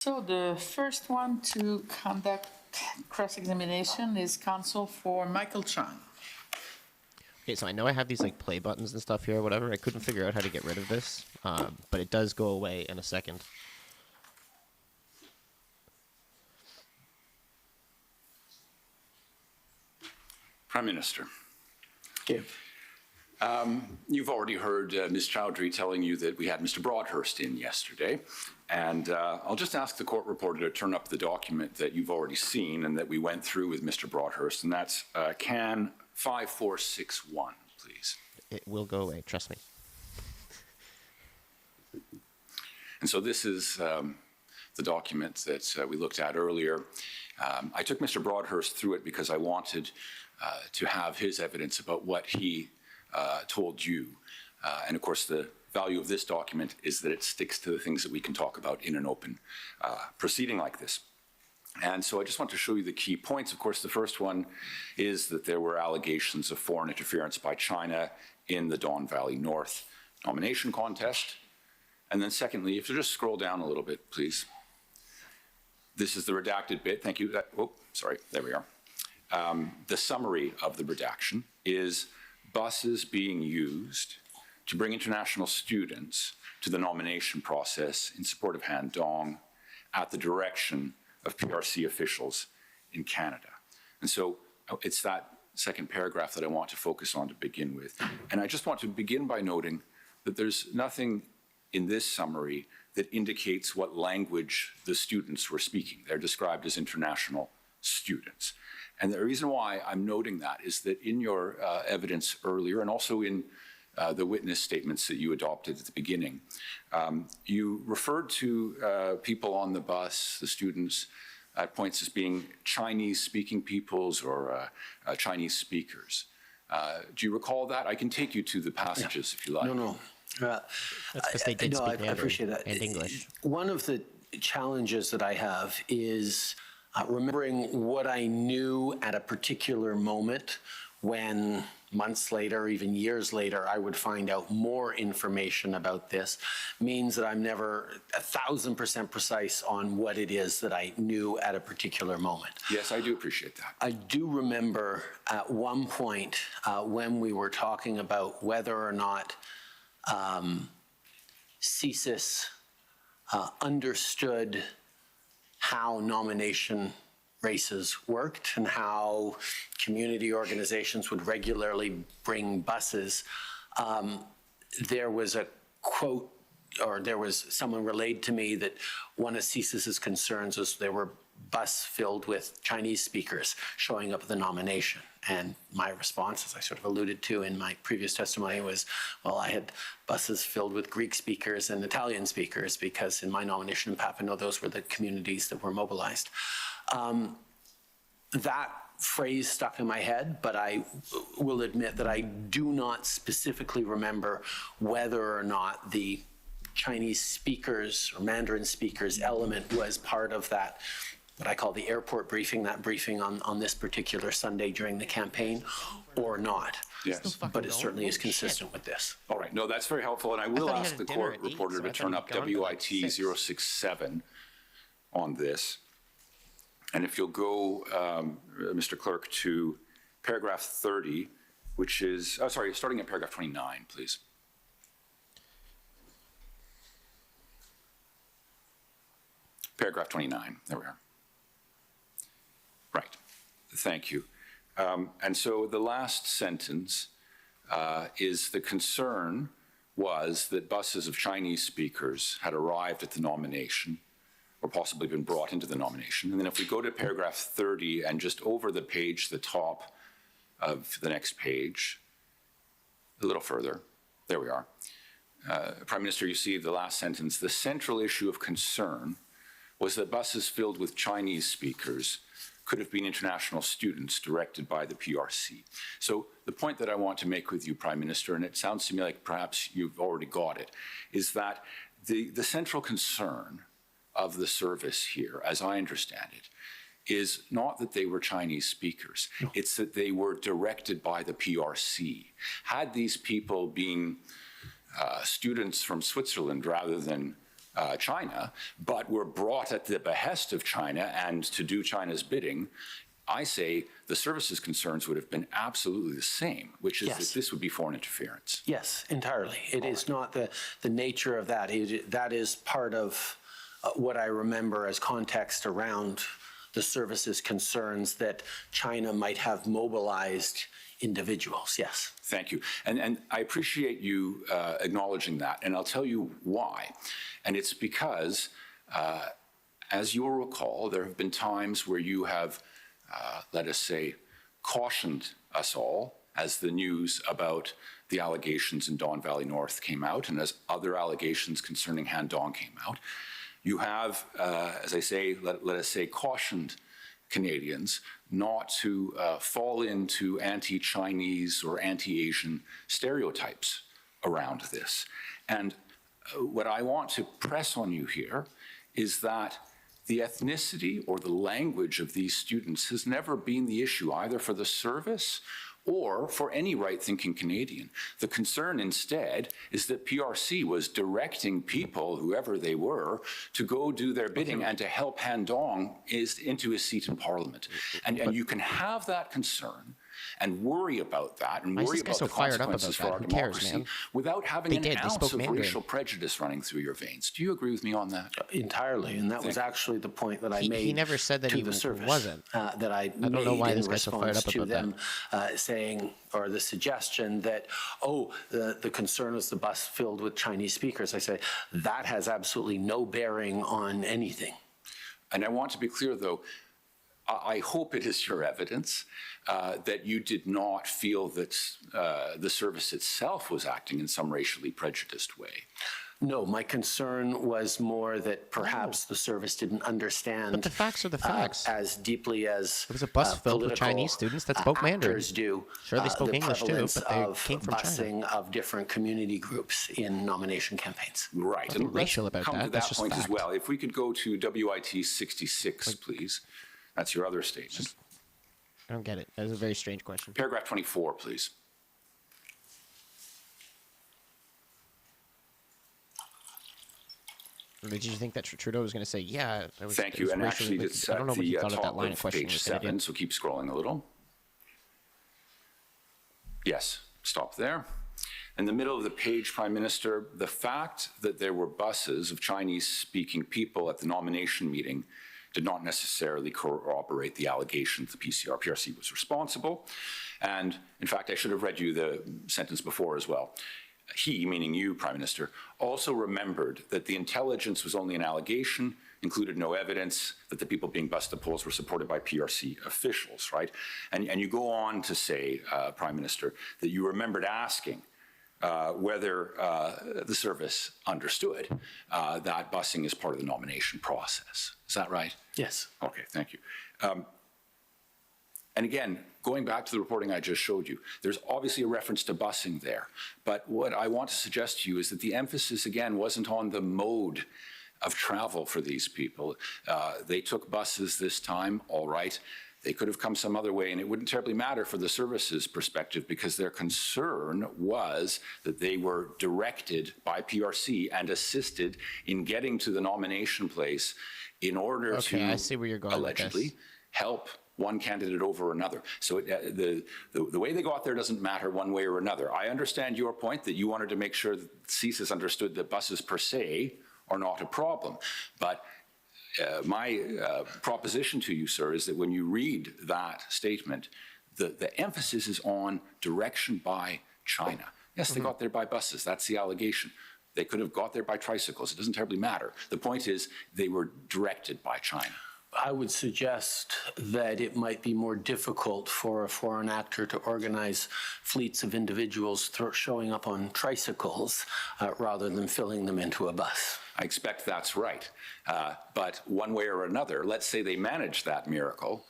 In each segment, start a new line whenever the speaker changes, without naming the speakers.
So the first one to conduct cross-examination is counsel for Michael Chung.
Okay, so I know I have these like play buttons and stuff here or whatever. I couldn't figure out how to get rid of this, but it does go away in a second.
Prime Minister.
Okay.
You've already heard Ms. Chowdhury telling you that we had Mr. Broadhurst in yesterday, and I'll just ask the court reporter to turn up the document that you've already seen and that we went through with Mr. Broadhurst, and that's CAN 5461, please.
It will go away, trust me.
And so this is the document that we looked at earlier. I took Mr. Broadhurst through it because I wanted to have his evidence about what he told you. And of course, the value of this document is that it sticks to the things that we can talk about in an open proceeding like this. And so I just want to show you the key points. Of course, the first one is that there were allegations of foreign interference by China in the Don Valley North nomination contest. And then secondly, if you just scroll down a little bit, please. This is the redacted bit. Thank you. Oh, sorry. There we are. The summary of the redaction is buses being used to bring international students to the nomination process in support of Han Dong at the direction of PRC officials in Canada. And so it's that second paragraph that I want to focus on to begin with. And I just want to begin by noting that there's nothing in this summary that indicates what language the students were speaking. They're described as international students. And the reason why I'm noting that is that in your evidence earlier, and also in the witness statements that you adopted at the beginning, you referred to people on the bus, the students, at points as being Chinese-speaking peoples or Chinese speakers. Do you recall that? I can take you to the passages if you like.
No.
That's because they did speak
I
Mandarin
appreciate that.
and English.
One of the challenges that I have is remembering what I knew at a particular moment when months later, even years later, I would find out more information about this means that I'm never 1,000% precise on what it is that I knew at a particular moment.
Yes, I do appreciate that.
I do remember at one point when we were talking about whether or not CSIS understood how nomination races worked and how community organizations would regularly bring buses. There was a quote, or there was someone relayed to me that one of CSIS's concerns was there were bus filled with Chinese speakers showing up at the nomination. And my response, as I sort of alluded to in my previous testimony, was, well, I had buses filled with Greek speakers and Italian speakers because in my nomination in Papineau, those were the communities that were mobilized. That phrase stuck in my head, but I will admit that I do not specifically remember whether or not the Chinese speakers or Mandarin speakers element was part of that, what I call the airport briefing, that briefing on this particular Sunday during the campaign, or not.
Yes.
But it certainly is consistent with this.
All right. No, that's very helpful. And I will ask the court reporter to turn up WIT 067 on this. And if you'll go, Mr. Clerk, to paragraph 30, which is, starting at paragraph 29, please. Paragraph 29, there we are. Right, thank you. And so the last sentence is the concern was that buses of Chinese speakers had arrived at the nomination or possibly been brought into the nomination. And then if we go to paragraph 30 and just over the page, the top of the next page, a little further, there we are. Prime Minister, you see the last sentence, the central issue of concern was that buses filled with Chinese speakers could have been international students directed by the PRC. So the point that I want to make with you, Prime Minister, and it sounds to me like perhaps you've already got it, is that the central concern of the service here, as I understand it, is not that they were Chinese speakers. No. It's that they were directed by the PRC. Had these people been students from Switzerland rather than China, but were brought at the behest of China and to do China's bidding, I say the services concerns would have been absolutely the same, which is
Yes.
that this would be foreign interference.
Yes, entirely. It is not the nature of that. That is part of what I remember as context around the services concerns that China might have mobilized individuals. Yes.
Thank you. And I appreciate you acknowledging that, and I'll tell you why. And it's because, as you'll recall, there have been times where you have, let us say, cautioned us all as the news about the allegations in Don Valley North came out, and as other allegations concerning Han Dong came out. You have, as I say, let us say, cautioned Canadians not to fall into anti-Chinese or anti-Asian stereotypes around this. And what I want to press on you here is that the ethnicity or the language of these students has never been the issue either for the service or for any right-thinking Canadian. The concern instead is that PRC was directing people, whoever they were, to go do their bidding and to help Han Dong into his seat in Parliament. And you can have that concern and worry about that and worry about the consequences for our democracy without having an ounce of racial prejudice running through your veins. Do you agree with me on that?
Entirely, and that was actually the point that I made.
He never said that he wasn't.
That I
don't know why this guy's so fired up
to
about
them saying, or the suggestion that, oh, the concern was the bus filled with Chinese speakers. I say that has absolutely no bearing on anything.
And I want to be clear, though, I hope it is your evidence that you did not feel that the service itself was acting in some racially prejudiced way.
No, my concern was more that perhaps the service didn't understand.
But the facts are the facts.
As deeply as
it was a bus filled with Chinese students that spoke Mandarin.
Do.
Sure, they spoke English too, but they came from
busing
China.
Of different community groups in nomination campaigns.
Right,
and racial about
come
that.
to
That's
that
just
point
fact.
as well. If we could go to WIT 66, please. That's your other statement.
I don't get it. That is a very strange question.
Paragraph 24, please.
Did you think that Trudeau was going to say, yeah, it was,
Thank
it
you.
was
And
racially
actually,
wicked?
it's
I
at
don't know what
the
you thought of that
top
line of
of
questioning
page
was gonna do.
7, so keep scrolling a little. Yes, stop there. In the middle of the page, Prime Minister, the fact that there were buses of Chinese-speaking people at the nomination meeting did not necessarily corroborate the allegation that the PRC was responsible. And in fact, I should have read you the sentence before as well. He, meaning you, Prime Minister, also remembered that the intelligence was only an allegation, included no evidence that the people being bused at polls were supported by PRC officials, right? And you go on to say, Prime Minister, that you remembered asking whether the service understood that busing is part of the nomination process. Is that right?
Yes.
Okay, thank you. And again, going back to the reporting I just showed you, there's obviously a reference to busing there. But what I want to suggest to you is that the emphasis, again, wasn't on the mode of travel for these people. They took buses this time, all right. They could have come some other way, and it wouldn't terribly matter for the services perspective because their concern was that they were directed by PRC and assisted in getting to the nomination place in order to
I see where you're going
allegedly
with this.
help one candidate over another. So the way they got there doesn't matter one way or another. I understand your point that you wanted to make sure that CSIS understood that buses per se are not a problem. But my proposition to you, sir, is that when you read that statement, the emphasis is on direction by China. Yes, they got there by buses. That's the allegation. They could have got there by tricycles. It doesn't terribly matter. The point is they were directed by China.
I would suggest that it might be more difficult for a foreign actor to organize fleets of individuals showing up on tricycles rather than filling them into a bus.
I expect that's right. But one way or another, let's say they managed that miracle,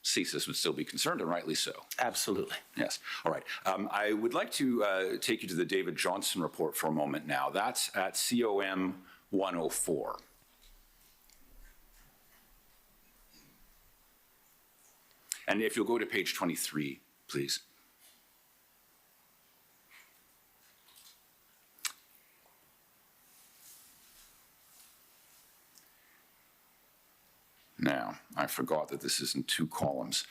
CSIS would still be concerned, and rightly so.
Absolutely.
Yes. All right. I would like to take you to the David Johnson report for a moment now. That's at COM 104. And if you'll go to page 23, please. Now, I forgot that this is in 2 columns,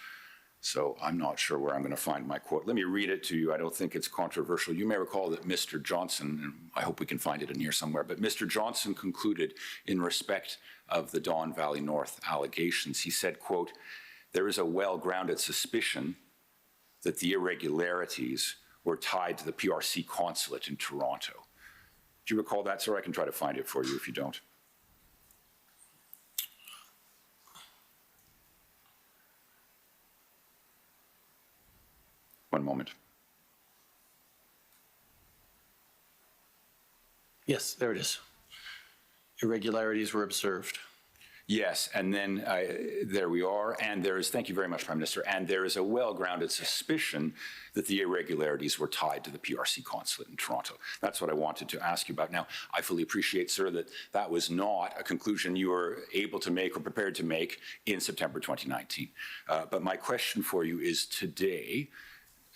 so I'm not sure where I'm going to find my quote. Let me read it to you. I don't think it's controversial. You may recall that Mr. Johnson, and I hope we can find it in here somewhere, but Mr. Johnson concluded in respect of the Don Valley North allegations. He said, quote, "There is a well-grounded suspicion that the irregularities were tied to the PRC consulate in Toronto." Do you recall that, sir? I can try to find it for you if you don't. One moment.
Yes, there it is. Irregularities were observed.
Yes, and then there we are, and there is, thank you very much, Prime Minister, and there is a well-grounded suspicion that the irregularities were tied to the PRC consulate in Toronto. That's what I wanted to ask you about. Now, I fully appreciate, sir, that that was not a conclusion you were able to make or prepared to make in September 2019. But my question for you is today,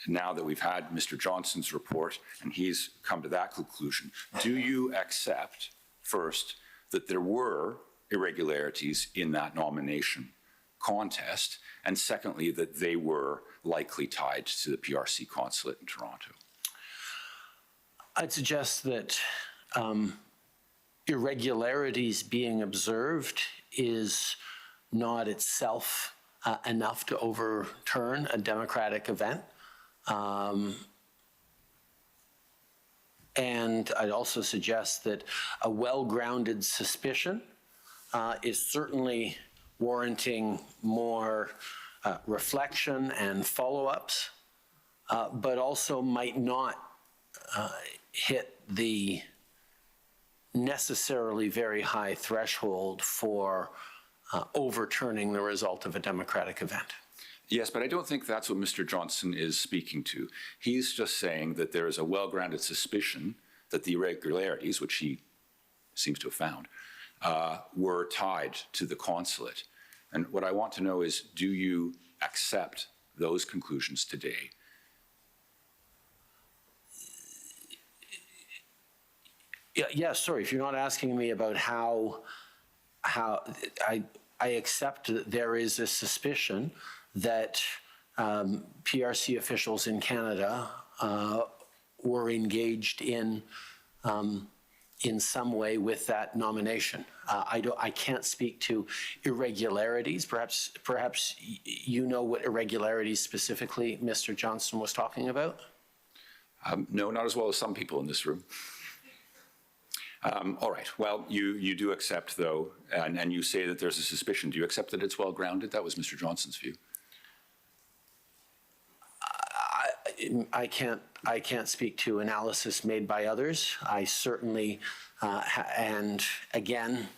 now that we've had Mr. Johnson's report and he's come to that conclusion, do you accept, first, that there were irregularities in that nomination contest, and secondly, that they were likely tied to the PRC consulate in Toronto?
I'd suggest that irregularities being observed is not itself enough to overturn a democratic event. And I'd also suggest that a well-grounded suspicion is certainly warranting more reflection and follow-ups, but also might not hit the necessarily very high threshold for overturning the result of a democratic event.
Yes, but I don't think that's what Mr. Johnson is speaking to. He's just saying that there is a well-grounded suspicion that the irregularities, which he seems to have found, were tied to the consulate. And what I want to know is, do you accept those conclusions today?
Yeah, sorry, if you're not asking me about how I accept that there is a suspicion that PRC officials in Canada were engaged in some way with that nomination. I can't speak to irregularities. Perhaps you know what irregularities specifically Mr. Johnson was talking about?
No, not as well as some people in this room. All right. Well, you do accept, though, and you say that there's a suspicion. Do you accept that it's well-grounded? That was Mr. Johnson's view.
I can't speak to analysis made by others. I certainly, and again,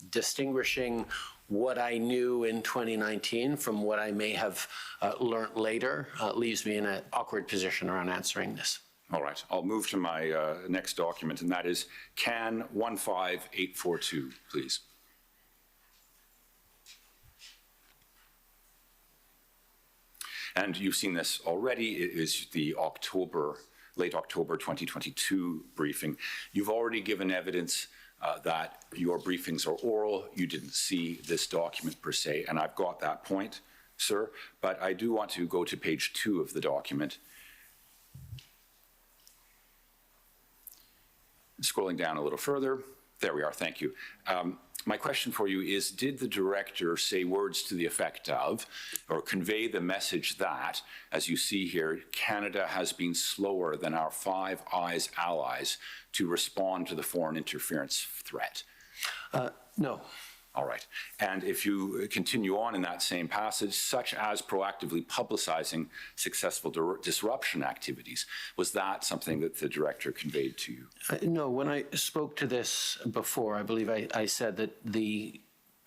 distinguishing what I knew in 2019 from what I may have learned later leaves me in an awkward position around answering this.
All right. I'll move to my next document, and that is CAN 15842, please. And you've seen this already. It is the late October 2022 briefing. You've already given evidence that your briefings are oral. You didn't see this document per se, and I've got that point, sir. But I do want to go to page 2 of the document. Scrolling down a little further. There we are. Thank you. My question for you is, did the director say words to the effect of, or convey the message that, as you see here, Canada has been slower than our Five Eyes allies to respond to the foreign interference threat?
No.
All right. And if you continue on in that same passage, such as proactively publicizing successful disruption activities, was that something that the director conveyed to you?
No, when I spoke to this before, I believe I said that the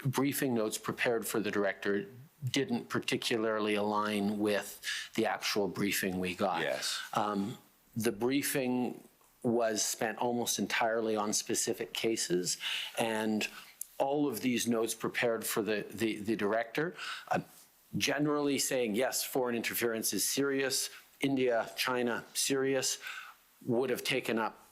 briefing notes prepared for the director didn't particularly align with the actual briefing we got.
Yes.
The briefing was spent almost entirely on specific cases, and all of these notes prepared for the director, generally saying, yes, foreign interference is serious, India, China, serious, would have taken up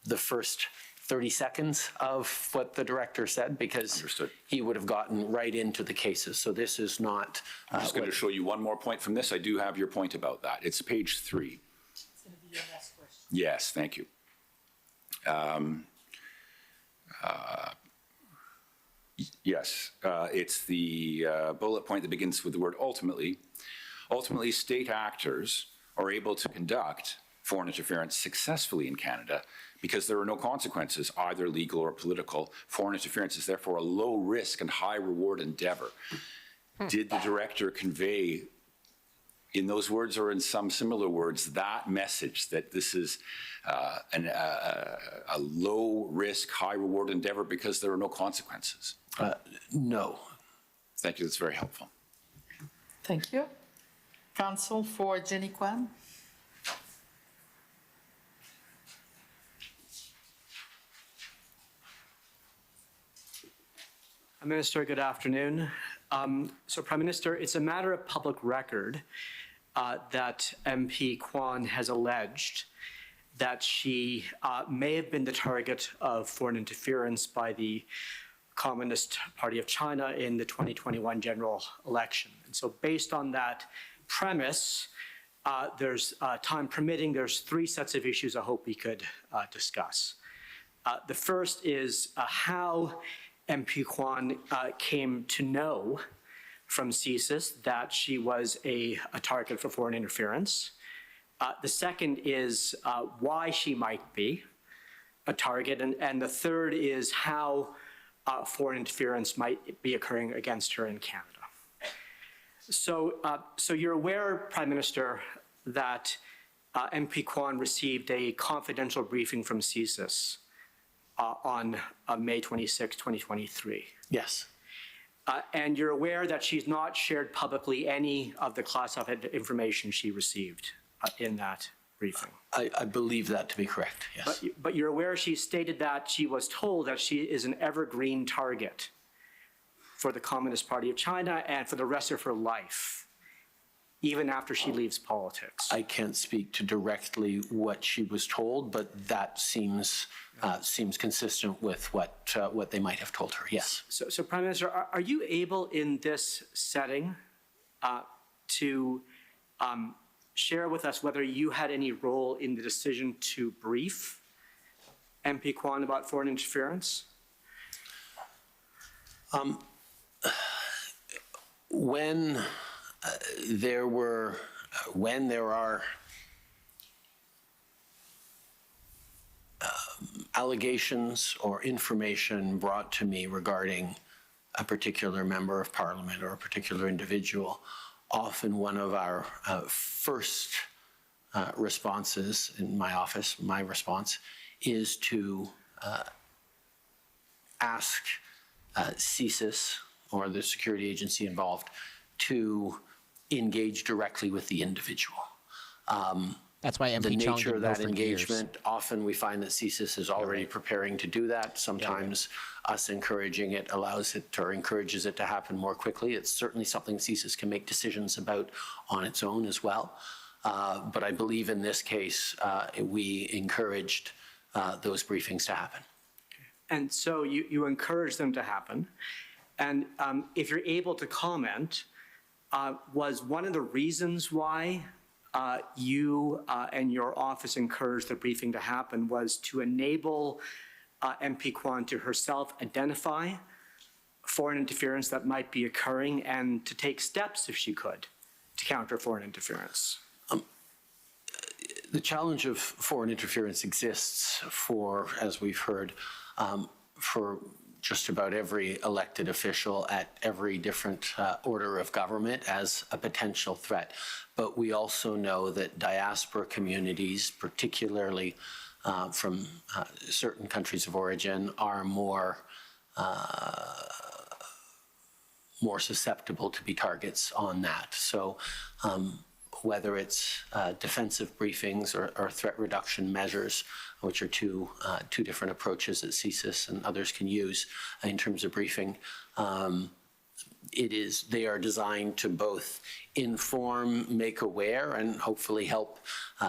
the first 30 seconds of what the director said, because
Understood.
he would have gotten right into the cases. So this is not.
I'm just going to show you one more point from this. I do have your point about that. It's page 3.
It's going to be your last question.
Yes, thank you. Yes, it's the bullet point that begins with the word ultimately. Ultimately, state actors are able to conduct foreign interference successfully in Canada because there are no consequences, either legal or political. Foreign interference is therefore a low risk and high reward endeavor. Did the director convey in those words or in some similar words that message that this is a low risk, high reward endeavor because there are no consequences?
No.
Thank you, that's very helpful.
Thank you. Counsel for Jenny Kwan.
Minister, good afternoon. So, Prime Minister, it's a matter of public record that MP Kwan has alleged that she may have been the target of foreign interference by the Communist Party of China in the 2021 general election. And so based on that premise, there's time permitting, there's 3 sets of issues I hope we could discuss. The first is how MP Kwan came to know from CSIS that she was a target for foreign interference. The second is why she might be a target. And the third is how foreign interference might be occurring against her in Canada. So you're aware, Prime Minister, that MP Kwan received a confidential briefing from CSIS on May 26, 2023.
Yes.
And you're aware that she's not shared publicly any of the classified information she received in that briefing.
I believe that to be correct, yes.
But you're aware she stated that she was told that she is an evergreen target for the Communist Party of China and for the rest of her life, even after she leaves politics.
I can't speak to directly what she was told, but that seems consistent with what they might have told her, yes.
So Prime Minister, are you able in this setting to share with us whether you had any role in the decision to brief MP Kwan about foreign interference?
When there are allegations or information brought to me regarding a particular member of parliament or a particular individual, often one of our first responses in my office, my response, is to ask CSIS or the security agency involved to engage directly with the individual.
That's why MP
The
Chong
nature of
didn't know
that
for
engagement,
years.
often we find that CSIS is already preparing to do that. Sometimes us encouraging it allows it or encourages it to happen more quickly. It's certainly something CSIS can make decisions about on its own as well. But I believe in this case, we encouraged those briefings to happen.
And so you encourage them to happen. And if you're able to comment, was one of the reasons why you and your office encouraged the briefing to happen was to enable MP Kwan to herself identify foreign interference that might be occurring and to take steps, if she could, to counter foreign interference?
The challenge of foreign interference exists for, as we've heard, for just about every elected official at every different order of government as a potential threat. But we also know that diaspora communities, particularly from certain countries of origin, are more susceptible to be targets on that. So whether it's defensive briefings or threat reduction measures, which are two different approaches that CSIS and others can use in terms of briefing, they are designed to both inform, make aware, and hopefully help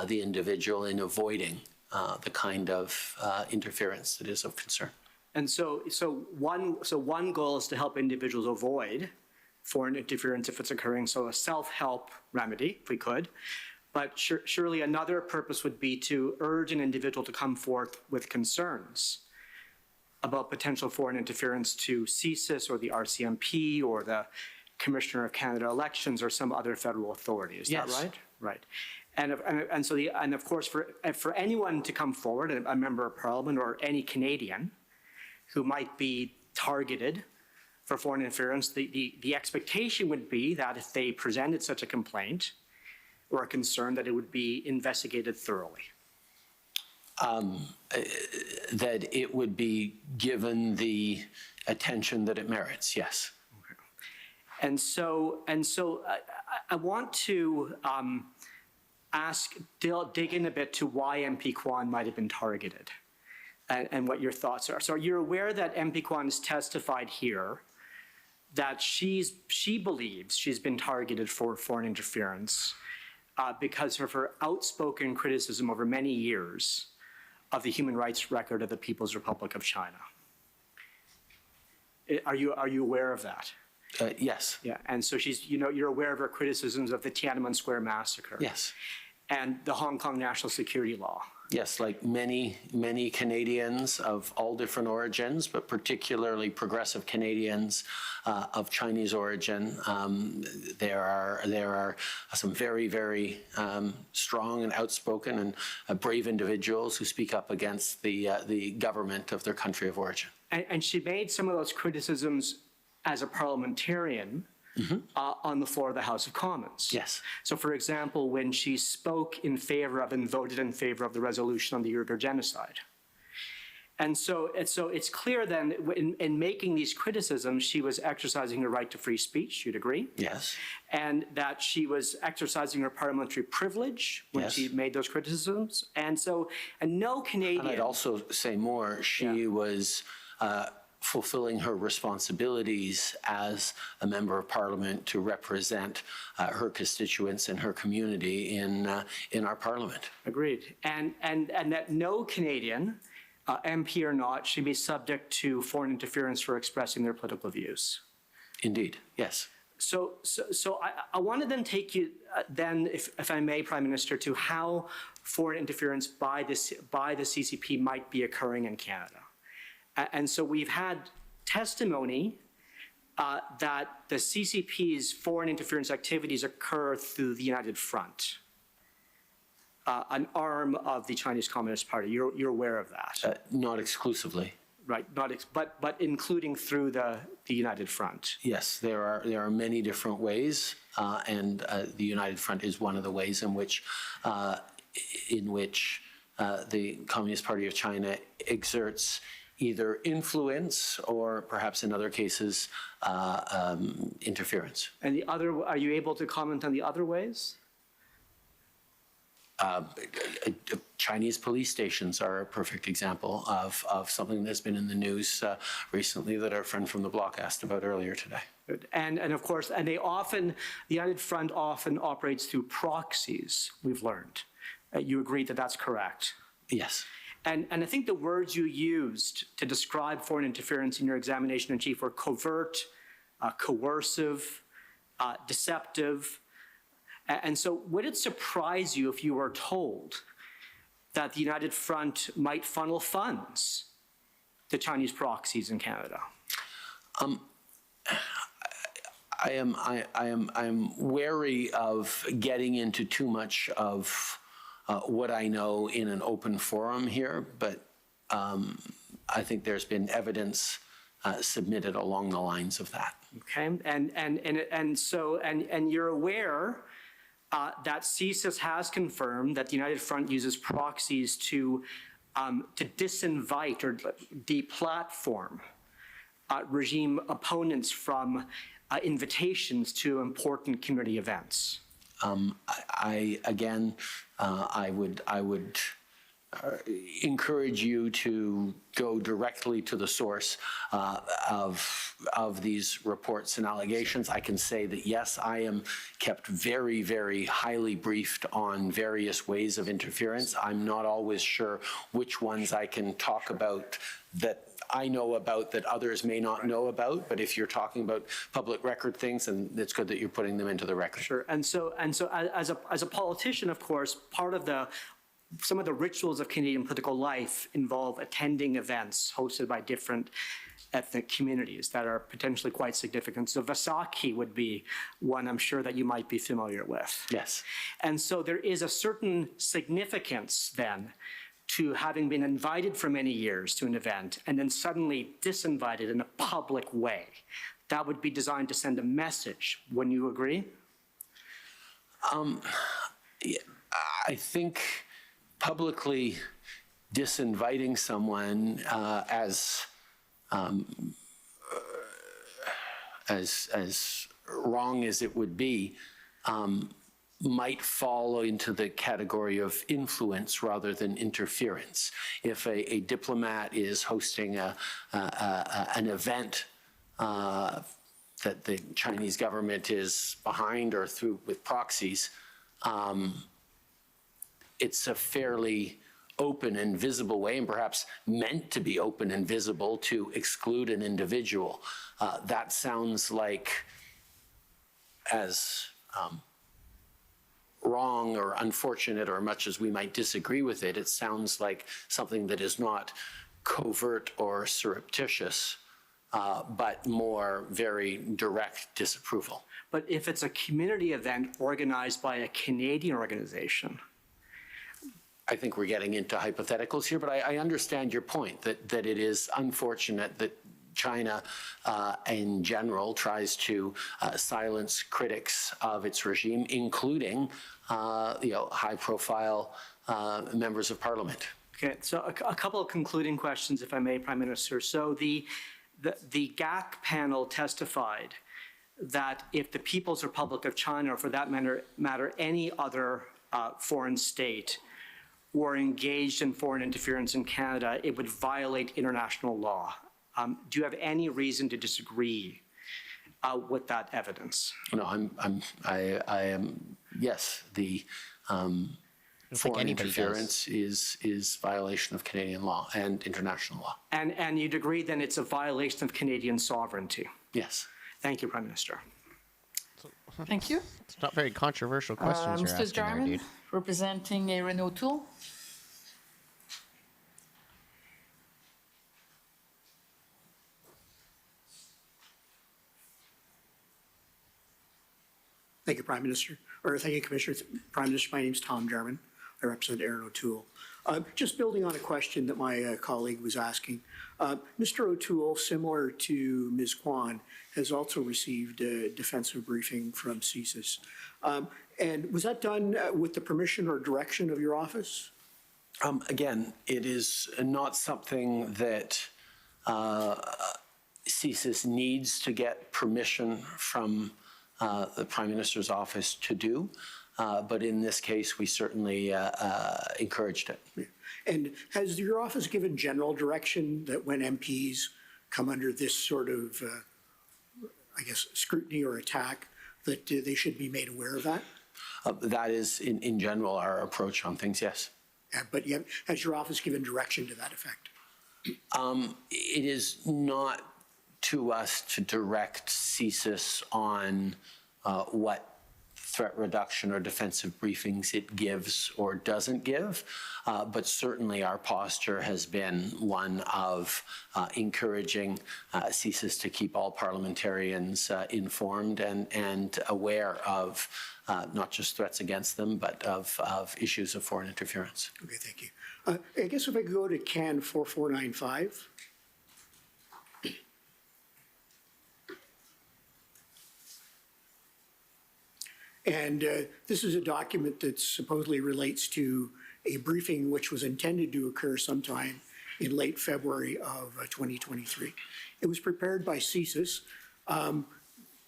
the individual in avoiding the kind of interference that is of concern.
And so one goal is to help individuals avoid foreign interference if it's occurring, so a self-help remedy, if we could. But surely another purpose would be to urge an individual to come forth with concerns about potential foreign interference to CSIS or the RCMP or the Commissioner of Canada Elections or some other federal authority. Is that right? Right. And of course, for anyone to come forward, a member of Parliament or any Canadian who might be targeted for foreign interference, the expectation would be that if they presented such a complaint or a concern, that it would be investigated thoroughly.
That it would be given the attention that it merits, yes.
Okay. And so I want to dig in a bit to why MP Kwan might have been targeted and what your thoughts are. So you're aware that MP Kwan has testified here that she believes she's been targeted for foreign interference because of her outspoken criticism over many years of the human rights record of the People's Republic of China. Are you aware of that?
Yes.
Yeah, and so you're aware of her criticisms of the Tiananmen Square massacre.
Yes.
And the Hong Kong national security law.
Yes, like many Canadians of all different origins, but particularly progressive Canadians of Chinese origin, there are some very strong and outspoken and brave individuals who speak up against the government of their country of origin.
And she made some of those criticisms as a parliamentarian. Mm-hmm. On the floor of the House of Commons.
Yes.
So, for example, when she spoke in favor of and voted in favor of the resolution on the Uyghur genocide. And so it's clear then in making these criticisms, she was exercising her right to free speech, you'd agree?
Yes.
And that she was exercising her parliamentary privilege when she made those criticisms. And no Canadian...
And I'd also say more, she was... fulfilling her responsibilities as a member of Parliament to represent her constituents and her community in our Parliament.
Agreed. And that no Canadian, MP or not, should be subject to foreign interference for expressing their political views.
Indeed, yes.
So I want to then take you if I may, Prime Minister, to how foreign interference by the CCP might be occurring in Canada. And so we've had testimony that the CCP's foreign interference activities occur through the United Front, an arm of the Chinese Communist Party. You're aware of that?
Not exclusively.
Right, but including through the United Front.
Yes, there are many different ways, and the United Front is one of the ways in which the Communist Party of China exerts either influence or perhaps in other cases interference.
And are you able to comment on the other ways?
Chinese police stations are a perfect example of something that's been in the news recently that our friend from the block asked about earlier today.
And of course, the United Front often operates through proxies, we've learned. You agree that that's correct?
Yes.
And I think the words you used to describe foreign interference in your examination in chief were covert, coercive, deceptive. And so would it surprise you if you were told that the United Front might funnel funds to Chinese proxies in Canada?
I am wary of getting into too much of what I know in an open forum here, but I think there's been evidence submitted along the lines of that.
Okay, and you're aware that CSIS has confirmed that the United Front uses proxies to disinvite or deplatform regime opponents from invitations to important community events.
I would encourage you to go directly to the source of these reports and allegations. I can say that, yes, I am kept very, very highly briefed on various ways of interference. I'm not always sure which ones I can talk about that I know about that others may not know about, but if you're talking about public record things, then it's good that you're putting them into the record.
Sure. And so as a politician, of course, part of some of the rituals of Canadian political life involve attending events hosted by different ethnic communities that are potentially quite significant. So Vaisakhi would be one I'm sure that you might be familiar with.
Yes.
And so there is a certain significance then to having been invited for many years to an event and then suddenly disinvited in a public way. That would be designed to send a message. Wouldn't you agree?
I think publicly disinviting someone as wrong as it would be might fall into the category of influence rather than interference. If a diplomat is hosting an event that the Chinese government is behind or through with proxies, it's a fairly open and visible way, and perhaps meant to be open and visible, to exclude an individual. That sounds like, as wrong or unfortunate, or much as we might disagree with it, it sounds like something that is not covert or surreptitious, but more very direct disapproval.
But if it's a community event organized by a Canadian organization,
I think we're getting into hypotheticals here, but I understand your point that it is unfortunate that China in general tries to silence critics of its regime, including high-profile members of parliament.
okay, so a couple of concluding questions, if I may, Prime Minister. So the GAC panel testified that if the People's Republic of China, or for that matter any other foreign state, were engaged in foreign interference in Canada, it would violate international law. Do you have any reason to disagree with that evidence?
No, I am. Yes, the foreign interference is violation of Canadian law and international law.
And you'd agree then it's a violation of Canadian sovereignty?
Yes.
Thank you, Prime Minister.
Thank you.
It's not very controversial questions you're
Mr.
asking there,
Jarman,
dude.
representing a Renault Tool.
Thank you, Prime Minister, or thank you, Commissioner. Prime Minister, my name is Tom Jarman. I represent Aaron O'Toole. Just building on a question that my colleague was asking, Mr. O'Toole, similar to Ms. Kwan, has also received a defensive briefing from CSIS. And was that done with the permission or direction of your office?
Again, it is not something that CSIS needs to get permission from the Prime Minister's office to do. But in this case, we certainly encouraged it.
And has your office given general direction that when MPs come under this sort of, I guess, scrutiny or attack, that they should be made aware of that?
That is, in general, our approach on things, yes.
But has your office given direction to that effect?
It is not to us to direct CSIS on what threat reduction or defensive briefings it gives or doesn't give, but certainly our posture has been one of encouraging CSIS to keep all parliamentarians informed and aware of not just threats against them, but of issues of foreign interference.
Okay, thank you. I guess if I could go to CAN 4495. And this is a document that supposedly relates to a briefing which was intended to occur sometime in late February of 2023. It was prepared by CSIS.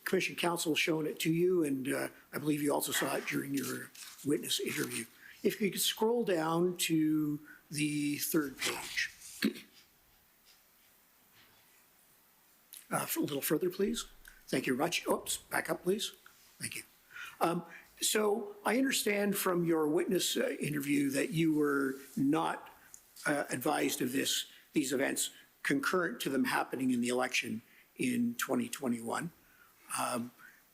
Commission counsel has shown it to you, and I believe you also saw it during your witness interview. If you could scroll down to the third page. A little further, please. Thank you very much. Oops, back up, please. Thank you. So I understand from your witness interview that you were not advised of these events concurrent to them happening in the election in 2021.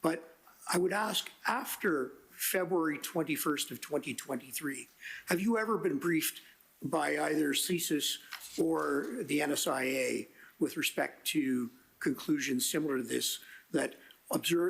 But I would ask, after February 21st of 2023, have you ever been briefed by either CSIS or the NSIA with respect to conclusions similar to this, that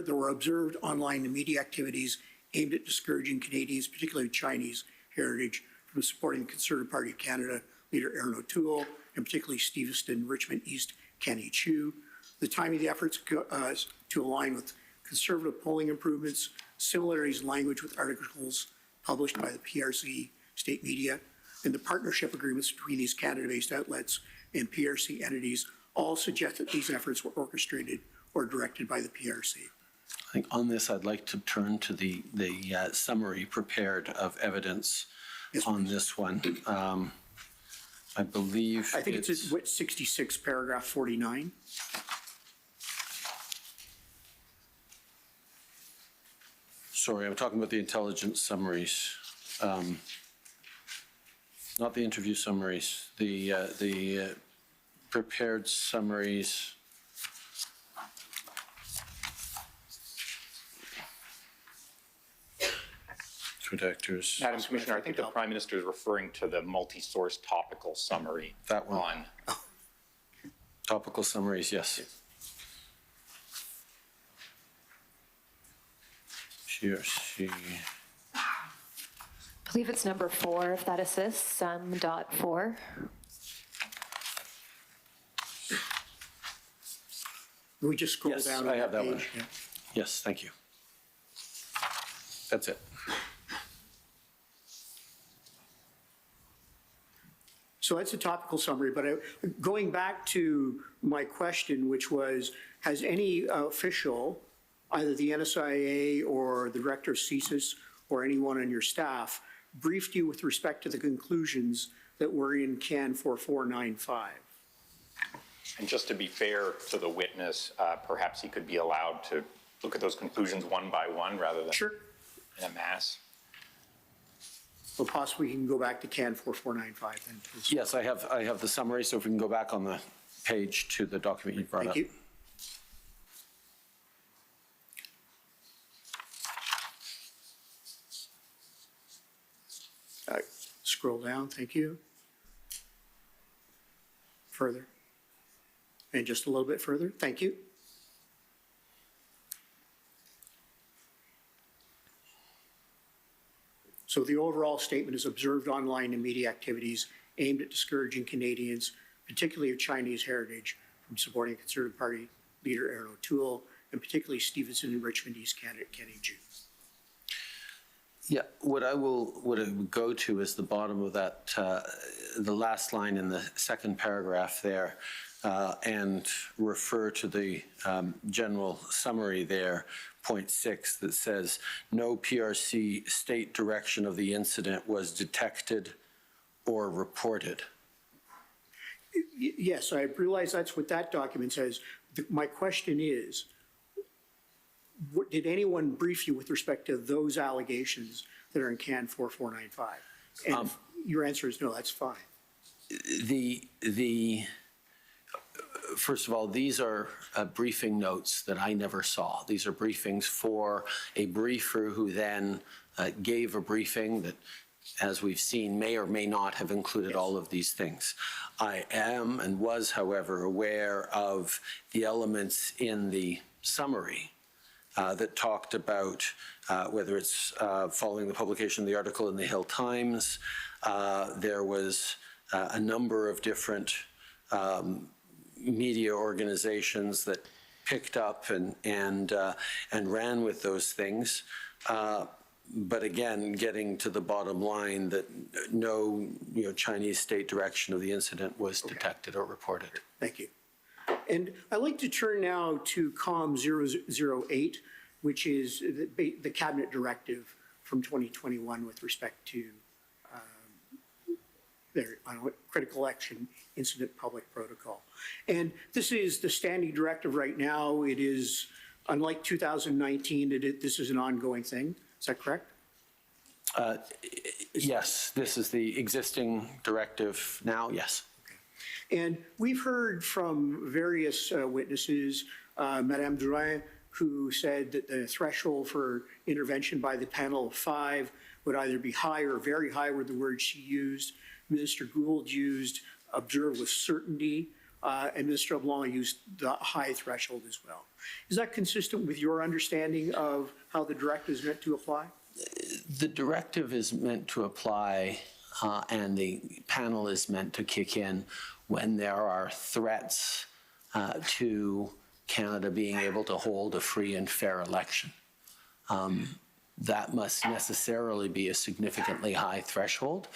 were observed online media activities aimed at discouraging Canadians, particularly Chinese heritage, from supporting the Conservative Party of Canada leader Erin O'Toole, and particularly Steveston, Richmond East, Kenny Chu? The timing of the efforts to align with Conservative polling improvements, similarities in language with articles published by the PRC state media, and the partnership agreements between these Canada-based outlets and PRC entities all suggest that these efforts were orchestrated or directed by the PRC.
I think on this, I'd like to turn to the summary prepared of evidence on this one. I believe
I think it's at 66, paragraph 49.
Sorry, I'm talking about the intelligence summaries, not the interview summaries. The prepared summaries. Redactors.
Madam Commissioner, I think the Prime Minister is referring to the multi-source topical summary.
That one. Topical summaries, yes. She.
I believe it's number 4, if that assists, dot 4.
We just scroll
Yes,
down.
I have that one.
Yeah.
Yes, thank you. That's it.
So that's a topical summary, but going back to my question, which was, has any official, either the NSIA or the director of CSIS or anyone on your staff, briefed you with respect to the conclusions that were in CAN 4495?
And just to be fair to the witness, perhaps he could be allowed to look at those conclusions one by one rather than in a mass.
Well, possibly you can go back to CAN 4495 then, please.
Yes, I have the summary, so if we can go back on the page to the document you brought up.
Thank you. Scroll down, thank you. Further. And just a little bit further, thank you. So the overall statement is observed online and media activities aimed at discouraging Canadians, particularly of Chinese heritage, from supporting Conservative Party leader Erin O'Toole, and particularly Steveston and Richmond East Canada, Kenny Chu.
Yeah, what I would go to is the bottom of that, the last line in the second paragraph there, and refer to the general summary there, point 6, that says, no PRC state direction of the incident was detected or reported.
Yes, I realize that's what that document says. My question is, did anyone brief you with respect to those allegations that are in CAN 4495? And your answer is no, that's fine.
First of all, these are briefing notes that I never saw. These are briefings for a briefer who then gave a briefing that, as we've seen, may or may not have included all of these things. I am and was, however, aware of the elements in the summary that talked about whether it's following the publication of the article in the Hill Times. There was a number of different media organizations that picked up and ran with those things. But again, getting to the bottom line that no Chinese state direction of the incident was detected or reported.
Thank you. And I'd like to turn now to COM 008, which is the cabinet directive from 2021 with respect to critical election incident public protocol. And this is the standing directive right now. It is, unlike 2019, this is an ongoing thing. Is that correct?
Yes, this is the existing directive now, yes.
And we've heard from various witnesses, Madame Drouin, who said that the threshold for intervention by the panel of 5 would either be high or very high, were the words she used. Minister Gould used observe with certainty, and Minister LeBlanc used the high threshold as well. Is that consistent with your understanding of how the directive is meant to apply?
The directive is meant to apply and the panel is meant to kick in when there are threats to Canada being able to hold a free and fair election. That must necessarily be a significantly high threshold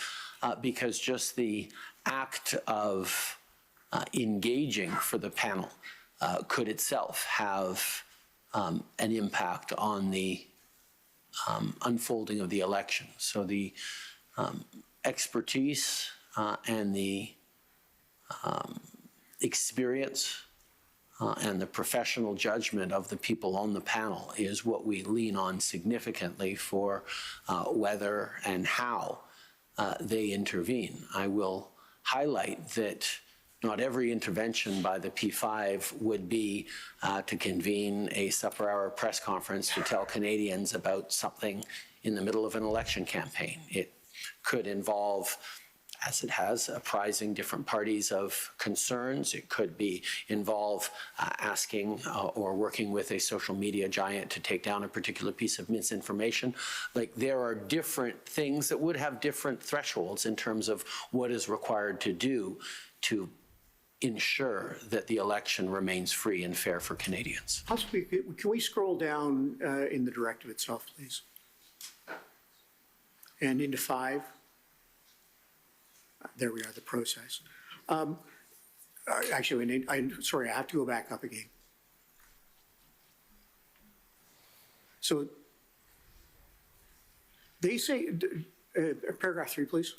because just the act of engaging for the panel could itself have an impact on the unfolding of the election. So the expertise and the experience and the professional judgment of the people on the panel is what we lean on significantly for whether and how they intervene. I will highlight that not every intervention by the P5 would be to convene a supper hour press conference to tell Canadians about something in the middle of an election campaign. It could involve, as it has, apprising different parties of concerns. It could involve asking or working with a social media giant to take down a particular piece of misinformation. Like, there are different things that would have different thresholds in terms of what is required to do to ensure that the election remains free and fair for Canadians.
Possibly, can we scroll down in the directive itself, please? And into 5. There we are, the process. Actually, I'm sorry, I have to go back up again. So they say, paragraph 3, please.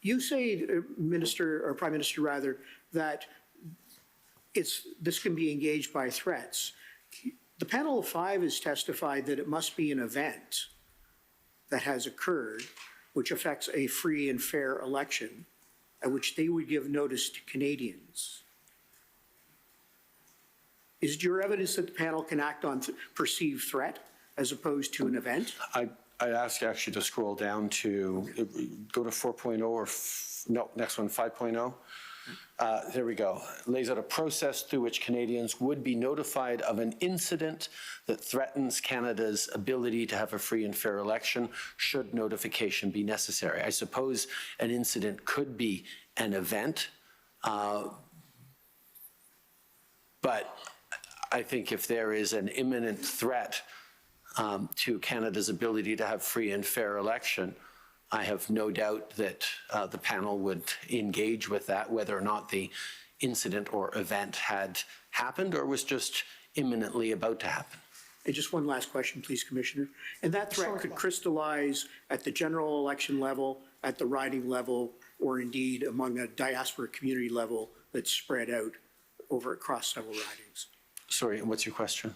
You say, Minister, or Prime Minister rather, that this can be engaged by threats. The panel of 5 has testified that it must be an event that has occurred which affects a free and fair election, at which they would give notice to Canadians. Is it your evidence that the panel can act on perceived threat as opposed to an event?
I'd ask you actually to scroll down to, go to 4.0 or, no, next one, 5.0. There we go. Lays out a process through which Canadians would be notified of an incident that threatens Canada's ability to have a free and fair election should notification be necessary. I suppose an incident could be an event, but I think if there is an imminent threat to Canada's ability to have free and fair election, I have no doubt that the panel would engage with that, whether or not the incident or event had happened or was just imminently about to happen.
And just one last question, please, Commissioner. And that threat could crystallize at the general election level, at the riding level, or indeed among a diaspora community level that's spread out over across several ridings.
Sorry, and what's your question?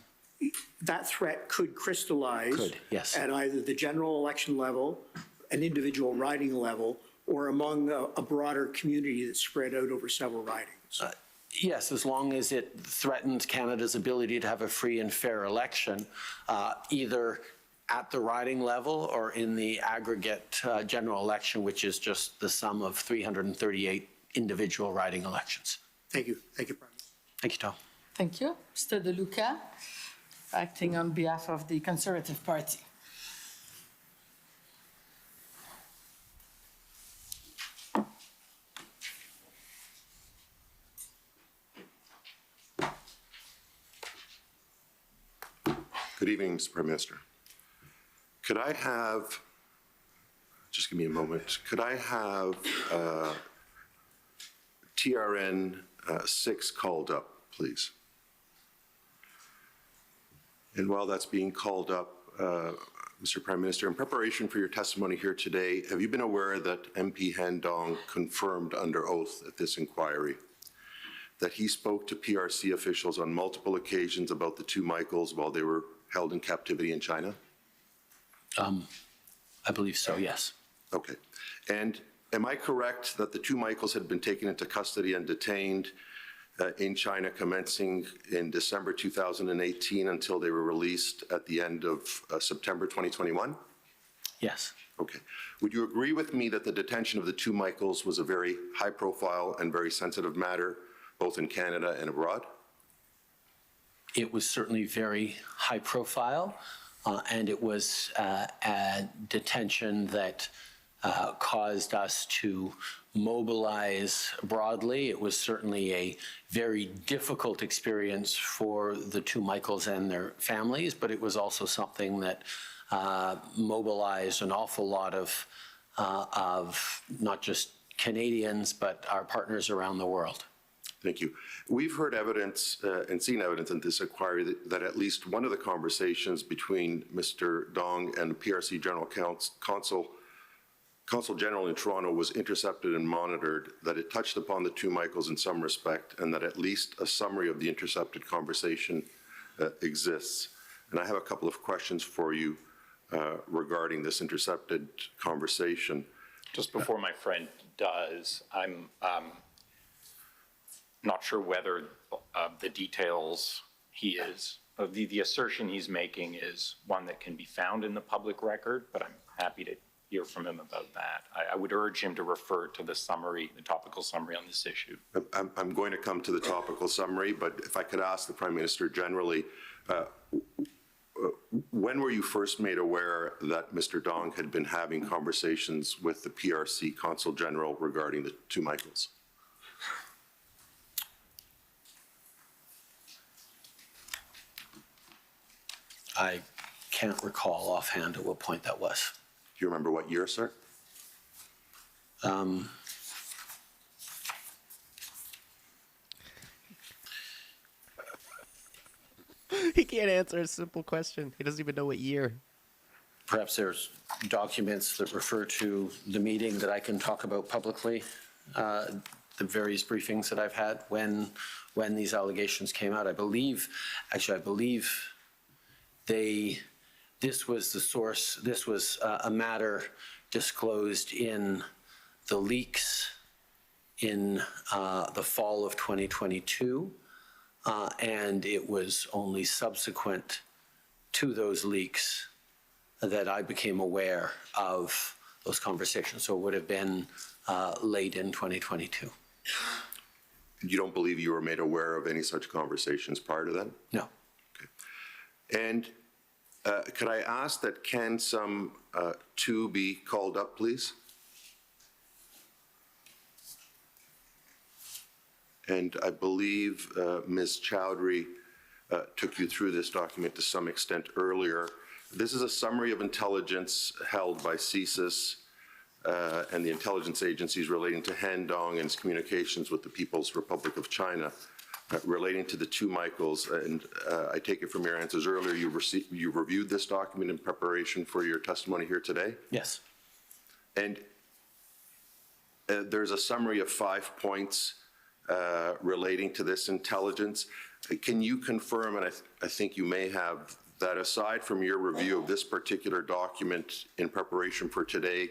That threat could crystallize
yes.
At either the general election level, an individual riding level, or among a broader community that's spread out over several ridings.
Yes, as long as it threatens Canada's ability to have a free and fair election, either at the riding level or in the aggregate general election, which is just the sum of 338 individual riding elections.
Thank you. Thank you, Prime Minister.
Thank you, Tom.
Thank you. Mr. De Luca, acting on behalf of the Conservative Party.
Good evening, Mr. Prime Minister. Could I have, just give me a moment, could I have TRN 6 called up, please? And while that's being called up, Mr. Prime Minister, in preparation for your testimony here today, have you been aware that MP Han Dong confirmed under oath at this inquiry that he spoke to PRC officials on multiple occasions about the two Michaels while they were held in captivity in China?
I believe so, yes.
Okay. And am I correct that the two Michaels had been taken into custody and detained in China commencing in December 2018 until they were released at the end of September 2021?
Yes.
Okay. Would you agree with me that the detention of the two Michaels was a very high profile and very sensitive matter, both in Canada and abroad?
It was certainly very high profile, and it was a detention that caused us to mobilize broadly. It was certainly a very difficult experience for the two Michaels and their families, but it was also something that mobilized an awful lot of not just Canadians, but our partners around the world.
Thank you. We've heard evidence and seen evidence in this inquiry that at least one of the conversations between Mr. Dong and the PRC General Consul General in Toronto was intercepted and monitored, that it touched upon the two Michaels in some respect, and that at least a summary of the intercepted conversation exists. And I have a couple of questions for you regarding this intercepted conversation.
Just before my friend does, I'm not sure whether the details the assertion he's making is one that can be found in the public record, but I'm happy to hear from him about that. I would urge him to refer to the summary, the topical summary on this issue.
I'm going to come to the topical summary, but if I could ask the Prime Minister generally, when were you first made aware that Mr. Dong had been having conversations with the PRC Consul General regarding the two Michaels?
I can't recall offhand at what point that was.
Do you remember what year, sir?
He can't answer a simple question. He doesn't even know what year.
Perhaps there's documents that refer to the meeting that I can talk about publicly, the various briefings that I've had when these allegations came out. I believe this was the source, this was a matter disclosed in the leaks in the fall of 2022, and it was only subsequent to those leaks that I became aware of those conversations. So it would have been late in 2022.
You don't believe you were made aware of any such conversations prior to that?
No.
Okay. And could I ask that can some two be called up, please? And I believe Ms. Chowdhury took you through this document to some extent earlier. This is a summary of intelligence held by CSIS and the intelligence agencies relating to Han Dong and his communications with the People's Republic of China relating to the two Michaels. And I take it from your answers earlier, you reviewed this document in preparation for your testimony here today?
Yes.
And there's a summary of 5 points relating to this intelligence. Can you confirm, and I think you may have, that aside from your review of this particular document in preparation for today,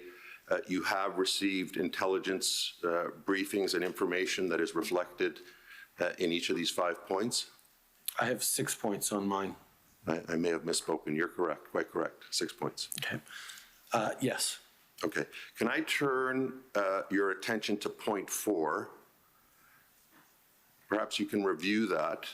you have received intelligence briefings and information that is reflected in each of these 5 points?
I have 6 points on mine.
I may have misspoken. You're correct, quite correct. 6 points.
Okay. Yes.
Okay. Can I turn your attention to point 4? Perhaps you can review that.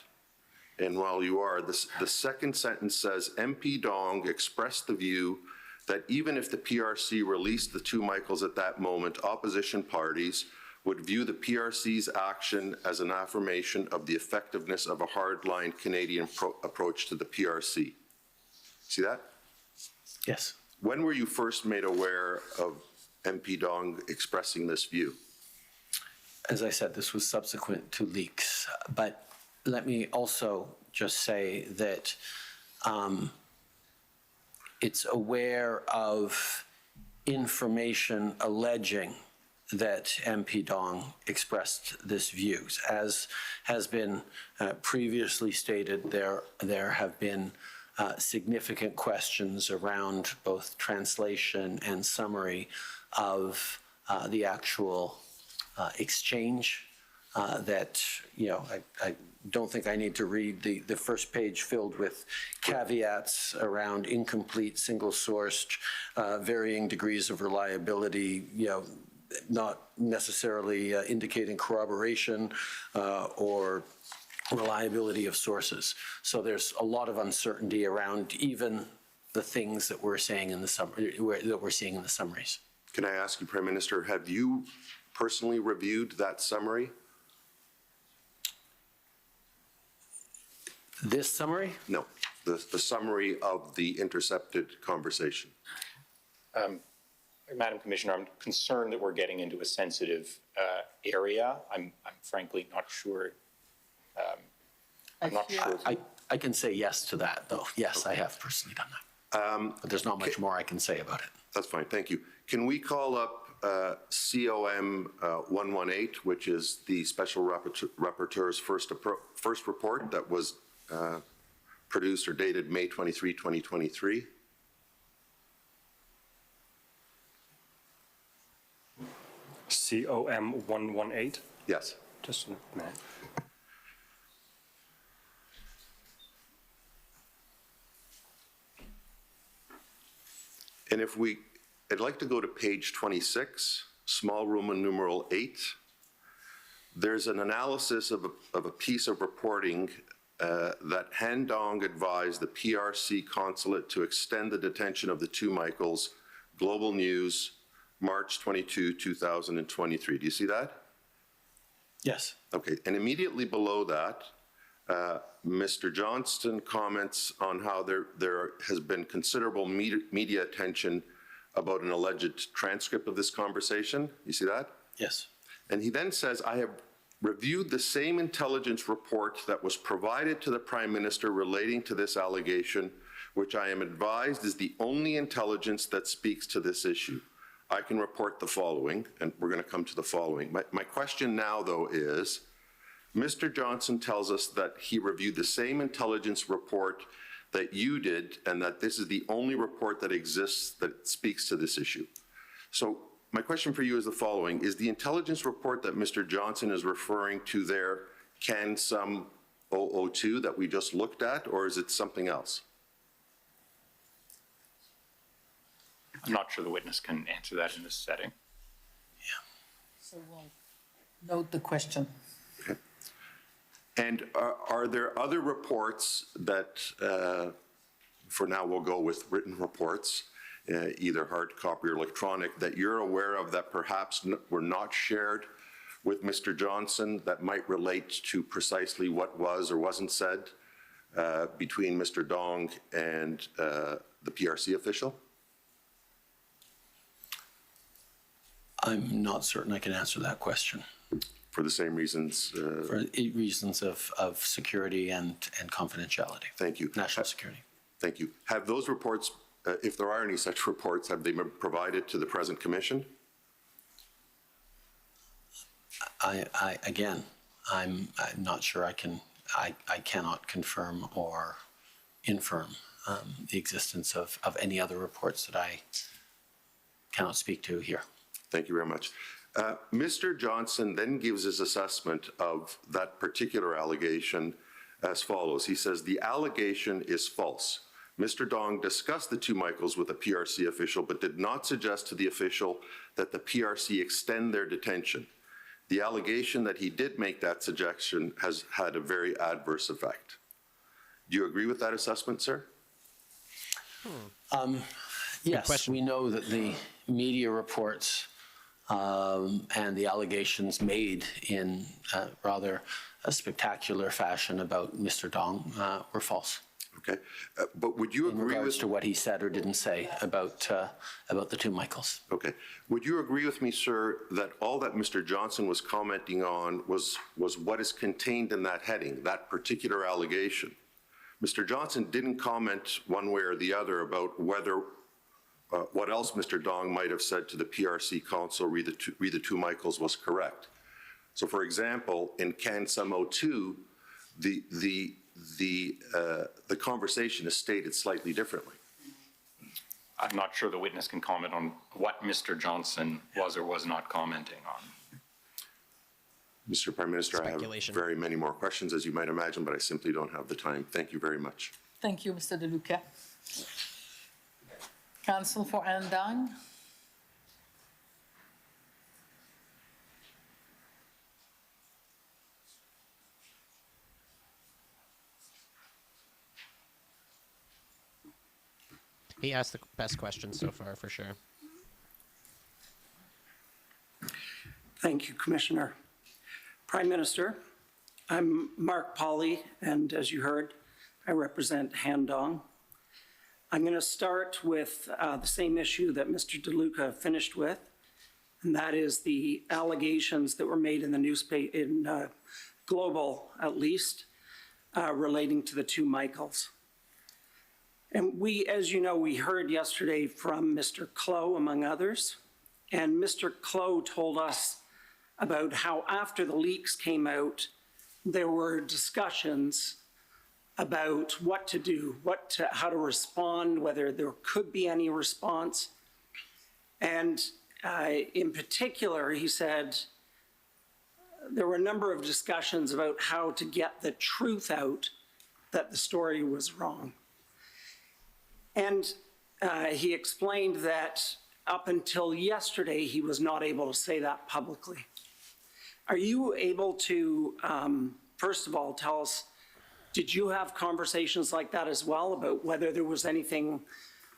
And while you are, the second sentence says, MP Dong expressed the view that even if the PRC released the two Michaels at that moment, opposition parties would view the PRC's action as an affirmation of the effectiveness of a hardline Canadian approach to the PRC. See that?
Yes.
When were you first made aware of MP Dong expressing this view?
As I said, this was subsequent to leaks, but let me also just say that it's aware of information alleging that MP Dong expressed this views. As has been previously stated, there have been significant questions around both translation and summary of the actual exchange that, I don't think I need to read the first page filled with caveats around incomplete, single-sourced, varying degrees of reliability, not necessarily indicating corroboration or reliability of sources. So there's a lot of uncertainty around even the things that we're saying in the summaries.
Can I ask you, Prime Minister, have you personally reviewed that summary?
This summary?
No, the summary of the intercepted conversation.
Madam Commissioner, I'm concerned that we're getting into a sensitive area. I'm frankly not sure. I'm not sure.
I can say yes to that, though. Yes, I have personally done that. But there's not much more I can say about it.
That's fine, thank you. Can we call up COM 118, which is the Special Rapporteur's first report that was produced or dated May 23, 2023?
COM 118?
Yes.
Just a minute.
And I'd like to go to page 26, small Roman numeral 8. There's an analysis of a piece of reporting that Han Dong advised the PRC consulate to extend the detention of the two Michaels, Global News, March 22, 2023. Do you see that?
Yes.
Okay, and immediately below that, Mr. Johnston comments on how there has been considerable media attention about an alleged transcript of this conversation. You see that?
Yes.
And he then says, I have reviewed the same intelligence report that was provided to the Prime Minister relating to this allegation, which I am advised is the only intelligence that speaks to this issue. I can report the following, and we're going to come to the following. My question now, though, is, Mr. Johnson tells us that he reviewed the same intelligence report that you did, and that this is the only report that exists that speaks to this issue. So my question for you is the following. Is the intelligence report that Mr. Johnson is referring to there CAN-SUM 002 that we just looked at, or is it something else?
I'm not sure the witness can answer that in this setting.
So we'll note the question.
Okay. And are there other reports that, for now we'll go with written reports, either hard copy or electronic, that you're aware of that perhaps were not shared with Mr. Johnson that might relate to precisely what was or wasn't said between Mr. Dong and the PRC official?
I'm not certain I can answer that question.
For the same reasons?
For reasons of security and confidentiality.
Thank you.
National security.
Thank you. Have those reports, if there are any such reports, have they been provided to the present commission?
Again, I'm not sure I cannot confirm or infirm the existence of any other reports that I cannot speak to here.
Thank you very much. Mr. Johnson then gives his assessment of that particular allegation as follows. He says, the allegation is false. Mr. Dong discussed the two Michaels with a PRC official, but did not suggest to the official that the PRC extend their detention. The allegation that he did make that suggestion has had a very adverse effect. Do you agree with that assessment, sir?
Yes, we know that the media reports and the allegations made in rather a spectacular fashion about Mr. Dong were false.
Okay, but would you agree
in regards
with
to what he said or didn't say about the two Michaels?
Okay, would you agree with me, sir, that all that Mr. Johnson was commenting on was what is contained in that heading, that particular allegation? Mr. Johnson didn't comment one way or the other about whether what else Mr. Dong might have said to the PRC council, read the two Michaels, was correct. So, for example, in CanSum 02, the conversation is stated slightly differently.
I'm not sure the witness can comment on what Mr. Johnson was or was not commenting on.
Mr. Prime Minister, I have very many more questions, as you might imagine, but I simply don't have the time. Thank you very much.
Thank you, Mr. De Luca. Counsel for Anne Dang.
He asked the best questions so far, for sure.
Thank you, Commissioner. Prime Minister, I'm Mark Polly, and as you heard, I represent Han Dong. I'm going to start with the same issue that Mr. De Luca finished with, and that is the allegations that were made in the newspaper, in Global at least, relating to the two Michaels. And we, as you know, we heard yesterday from Mr. Clow, among others, and Mr. Clow told us about how after the leaks came out, there were discussions about what to do, how to respond, whether there could be any response. And in particular, he said there were a number of discussions about how to get the truth out that the story was wrong. And he explained that up until yesterday, he was not able to say that publicly. Are you able to, first of all, tell us, did you have conversations like that as well about whether there was anything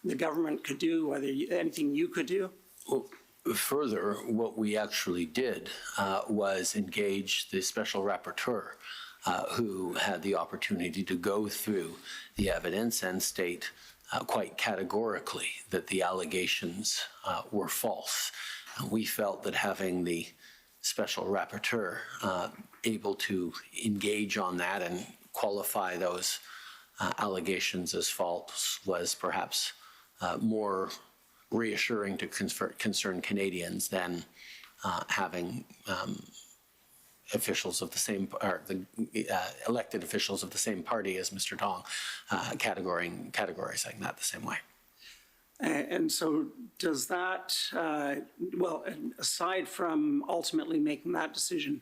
the government could do, whether anything you could do?
Well, further, what we actually did was engage the special rapporteur who had the opportunity to go through the evidence and state quite categorically that the allegations were false. And we felt that having the special rapporteur able to engage on that and qualify those allegations as false was perhaps more reassuring to concerned Canadians than having officials of the same, or the elected officials of the same party as Mr. Dong categorizing that the same way.
And so does that, well, aside from ultimately making that decision,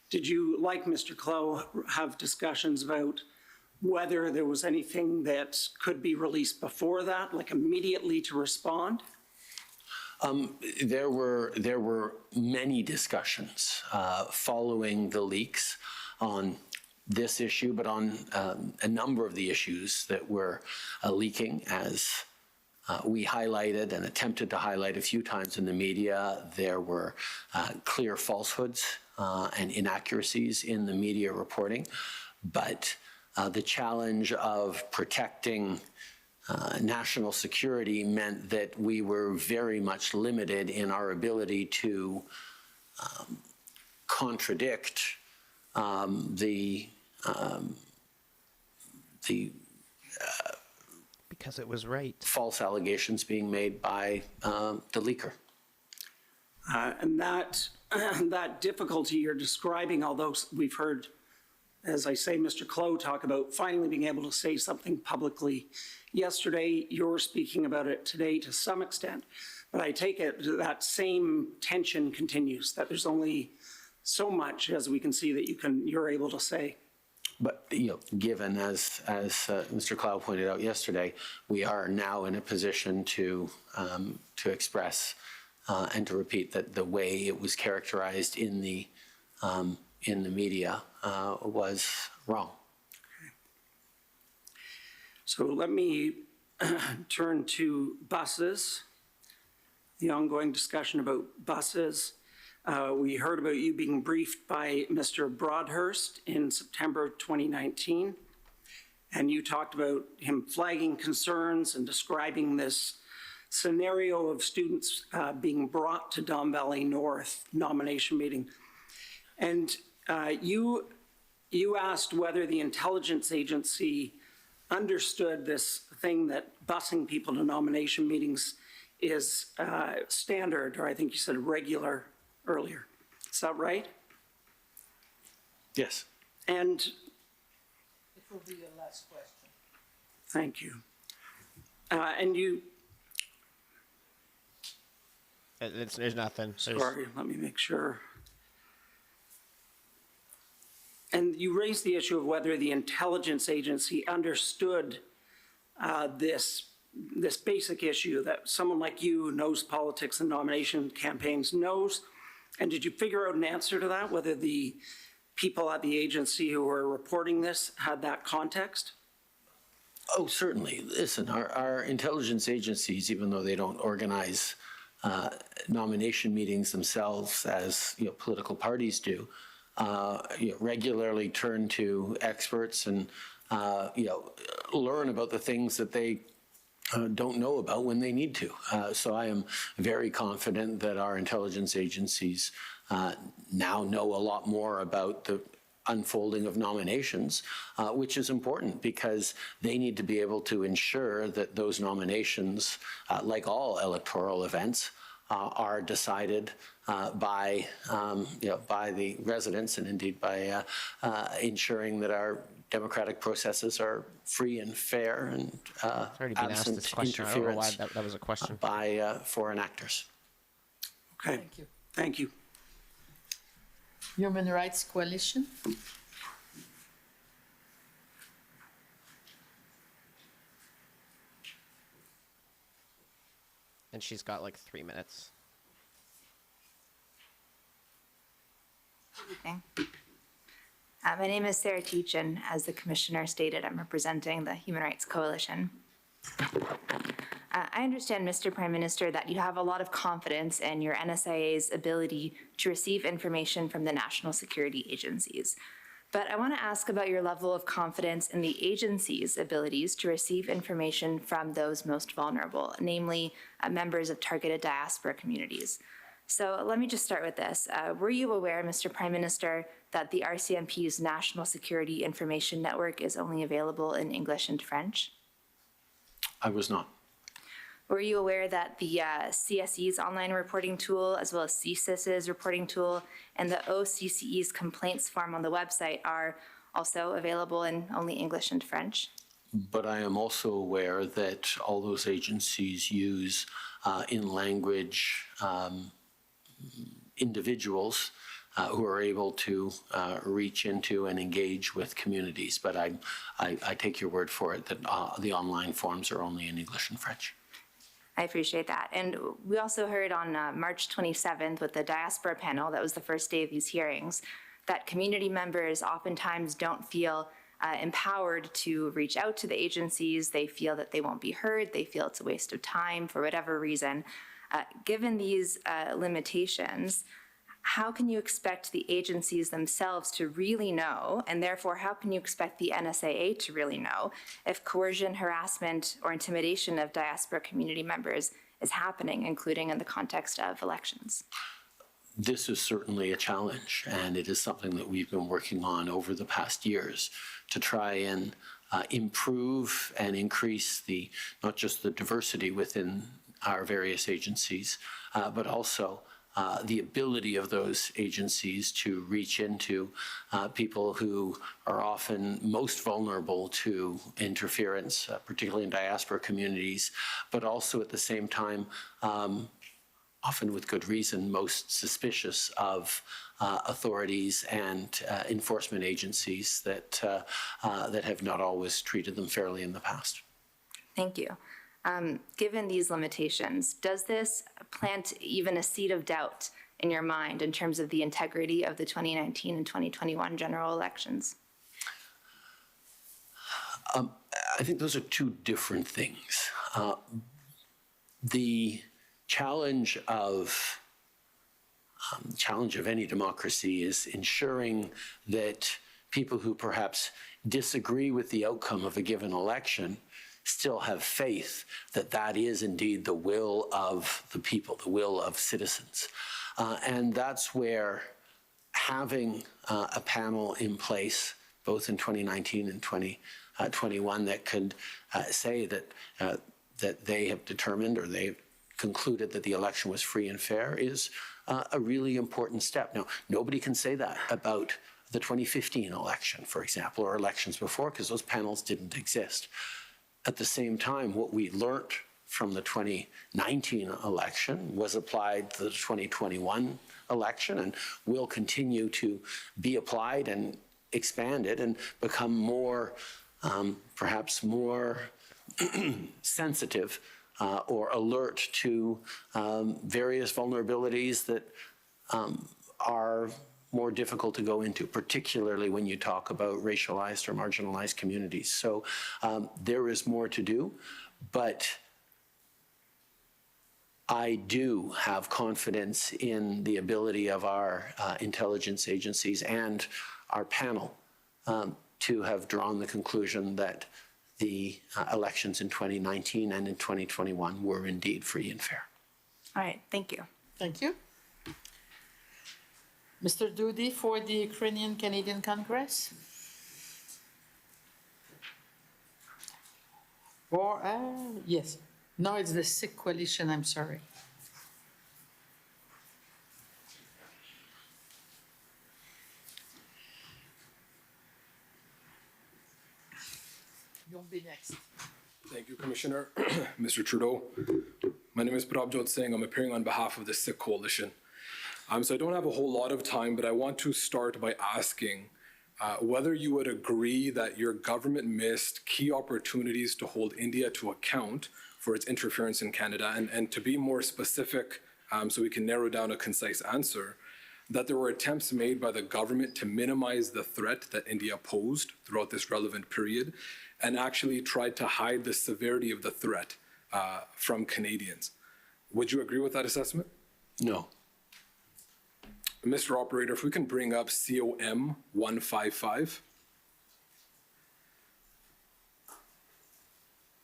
did you, like Mr. Clow, have discussions about whether there was anything that could be released before that, like immediately to respond?
There were many discussions following the leaks on this issue, but on a number of the issues that were leaking, as we highlighted and attempted to highlight a few times in the media. There were clear falsehoods and inaccuracies in the media reporting, but the challenge of protecting national security meant that we were very much limited in our ability to contradict
because it was right.
False allegations being made by the leaker.
And that difficulty you're describing, although we've heard, as I say, Mr. Clow talk about finally being able to say something publicly yesterday, you're speaking about it today to some extent. But I take it that same tension continues, that there's only so much, as we can see, that you're able to say.
But given, as Mr. Clow pointed out yesterday, we are now in a position to express and to repeat that the way it was characterized in the media was wrong.
Okay. So let me turn to buses, the ongoing discussion about buses. We heard about you being briefed by Mr. Broadhurst in September 2019, and you talked about him flagging concerns and describing this scenario of students being brought to Don Valley North nomination meeting. And you asked whether the intelligence agency understood this thing that busing people to nomination meetings is standard, or I think you said regular earlier. Is that right?
Yes.
And
It will be your last question.
thank you. And you,
There's nothing.
sorry, let me make sure. And you raised the issue of whether the intelligence agency understood this basic issue that someone like you who knows politics and nomination campaigns knows. And did you figure out an answer to that, whether the people at the agency who are reporting this had that context?
Oh, certainly. Listen, our intelligence agencies, even though they don't organize nomination meetings themselves as political parties do, regularly turn to experts and learn about the things that they don't know about when they need to. So I am very confident that our intelligence agencies now know a lot more about the unfolding of nominations, which is important because they need to be able to ensure that those nominations, like all electoral events, are decided by the residents and indeed by ensuring that our democratic processes are free and fair and
already been asked this question. I don't know why that was a question.
By foreign actors.
Okay.
Thank you.
Thank you.
Human Rights Coalition.
And she's got like 3 minutes.
Good evening. My name is Sarah Teach, and as the Commissioner stated, I'm representing the Human Rights Coalition. I understand, Mr. Prime Minister, that you have a lot of confidence in your NSIA's ability to receive information from the national security agencies. But I want to ask about your level of confidence in the agency's abilities to receive information from those most vulnerable, namely members of targeted diaspora communities. So let me just start with this. Were you aware, Mr. Prime Minister, that the RCMP's National Security Information Network is only available in English and French?
I was not.
Were you aware that the CSE's online reporting tool, as well as CSIS's reporting tool, and the OCCE's complaints form on the website are also available in only English and French?
But I am also aware that all those agencies use in-language individuals who are able to reach into and engage with communities. But I take your word for it that the online forms are only in English and French.
I appreciate that. And we also heard on March 27th with the diaspora panel, that was the first day of these hearings, that community members oftentimes don't feel empowered to reach out to the agencies. They feel that they won't be heard. They feel it's a waste of time for whatever reason. Given these limitations, how can you expect the agencies themselves to really know, and therefore how can you expect the NSIA to really know, if coercion, harassment, or intimidation of diaspora community members is happening, including in the context of elections?
This is certainly a challenge, and it is something that we've been working on over the past years to try and improve and increase not just the diversity within our various agencies, but also the ability of those agencies to reach into people who are often most vulnerable to interference, particularly in diaspora communities, but also at the same time, often with good reason, most suspicious of authorities and enforcement agencies that have not always treated them fairly in the past.
Thank you. Given these limitations, does this plant even a seed of doubt in your mind in terms of the integrity of the 2019 and 2021 general elections?
I think those are two different things. The challenge of any democracy is ensuring that people who perhaps disagree with the outcome of a given election still have faith that that is indeed the will of the people, the will of citizens. And that's where having a panel in place, both in 2019 and 2021 that could say that that they have determined or they've concluded that the election was free and fair is a really important step. Now, nobody can say that about the 2015 election, for example, or elections before, because those panels didn't exist. At the same time, what we learned from the 2019 election was applied to the 2021 election and will continue to be applied and expanded and become more, perhaps more sensitive or alert to various vulnerabilities that are more difficult to go into, particularly when you talk about racialized or marginalized communities. So there is more to do, but I do have confidence in the ability of our intelligence agencies and our panel to have drawn the conclusion that the elections in 2019 and in 2021 were indeed free and fair.
All right, thank you.
Thank you. Mr. Doody for the Ukrainian Canadian Congress. Or, yes. No, it's the Sikh Coalition, I'm sorry. You'll be next.
Thank you, Commissioner. Mr. Trudeau. My name is Prabjot Singh. I'm appearing on behalf of the Sikh Coalition. So I don't have a whole lot of time, but I want to start by asking whether you would agree that your government missed key opportunities to hold India to account for its interference in Canada, and to be more specific, so we can narrow down a concise answer, that there were attempts made by the government to minimize the threat that India posed throughout this relevant period, and actually tried to hide the severity of the threat from Canadians. Would you agree with that assessment?
No.
Mr. Operator, if we can bring up COM 155.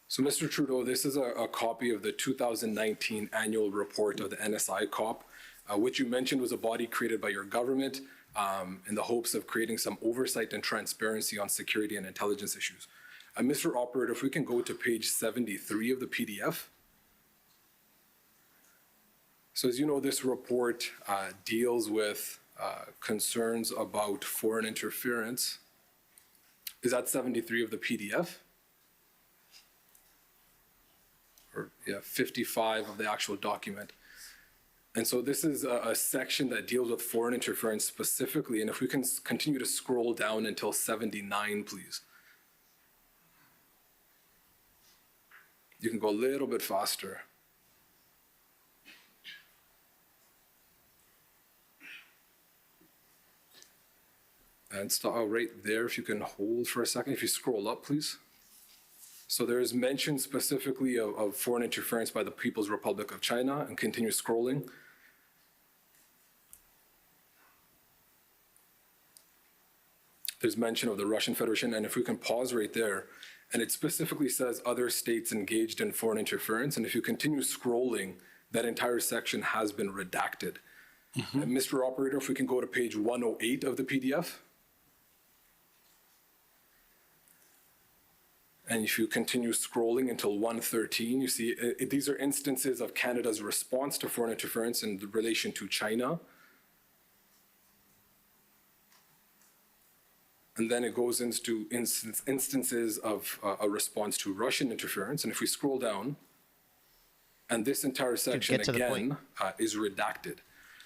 So, Mr. Trudeau, this is a copy of the 2019 annual report of the NSI COP, which you mentioned was a body created by your government in the hopes of creating some oversight and transparency on security and intelligence issues. Mr. Operator, if we can go to page 73 of the PDF. So as you know, this report deals with concerns about foreign interference. Is that 73 of the PDF? Or, yeah, 55 of the actual document. And so this is a section that deals with foreign interference specifically. And if we can continue to scroll down until 79, please. You can go a little bit faster. And stop right there, if you can hold for a second, if you scroll up, please. So there is mention specifically of foreign interference by the People's Republic of China, and continue scrolling. There's mention of the Russian Federation, and if we can pause right there, and it specifically says other states engaged in foreign interference, and if you continue scrolling, that entire section has been redacted. Mm-hmm. Mr. Operator, if we can go to page 108 of the PDF. And if you continue scrolling until 113, you see these are instances of Canada's response to foreign interference in relation to China. And then it goes into instances of a response to Russian interference. And if we scroll down, and this entire section again is redacted.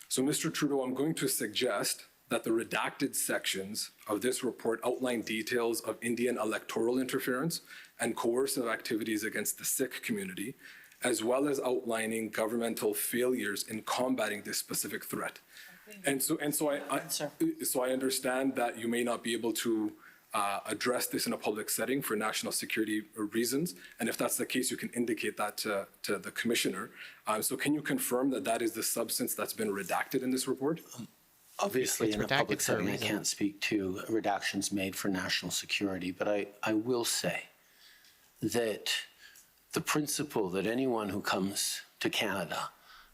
So, Mr. Trudeau, I'm going to suggest that the redacted sections of this report outline details of Indian electoral interference and coercive activities against the Sikh community, as well as outlining governmental failures in combating this specific threat. And so I understand that you may not be able to address this in a public setting for national security reasons, and if that's the case, you can indicate that to the Commissioner. So can you confirm that that is the substance that's been redacted in this report?
Obviously, in a public setting, I can't speak to redactions made for national security, but I will say that the principle that anyone who comes to Canada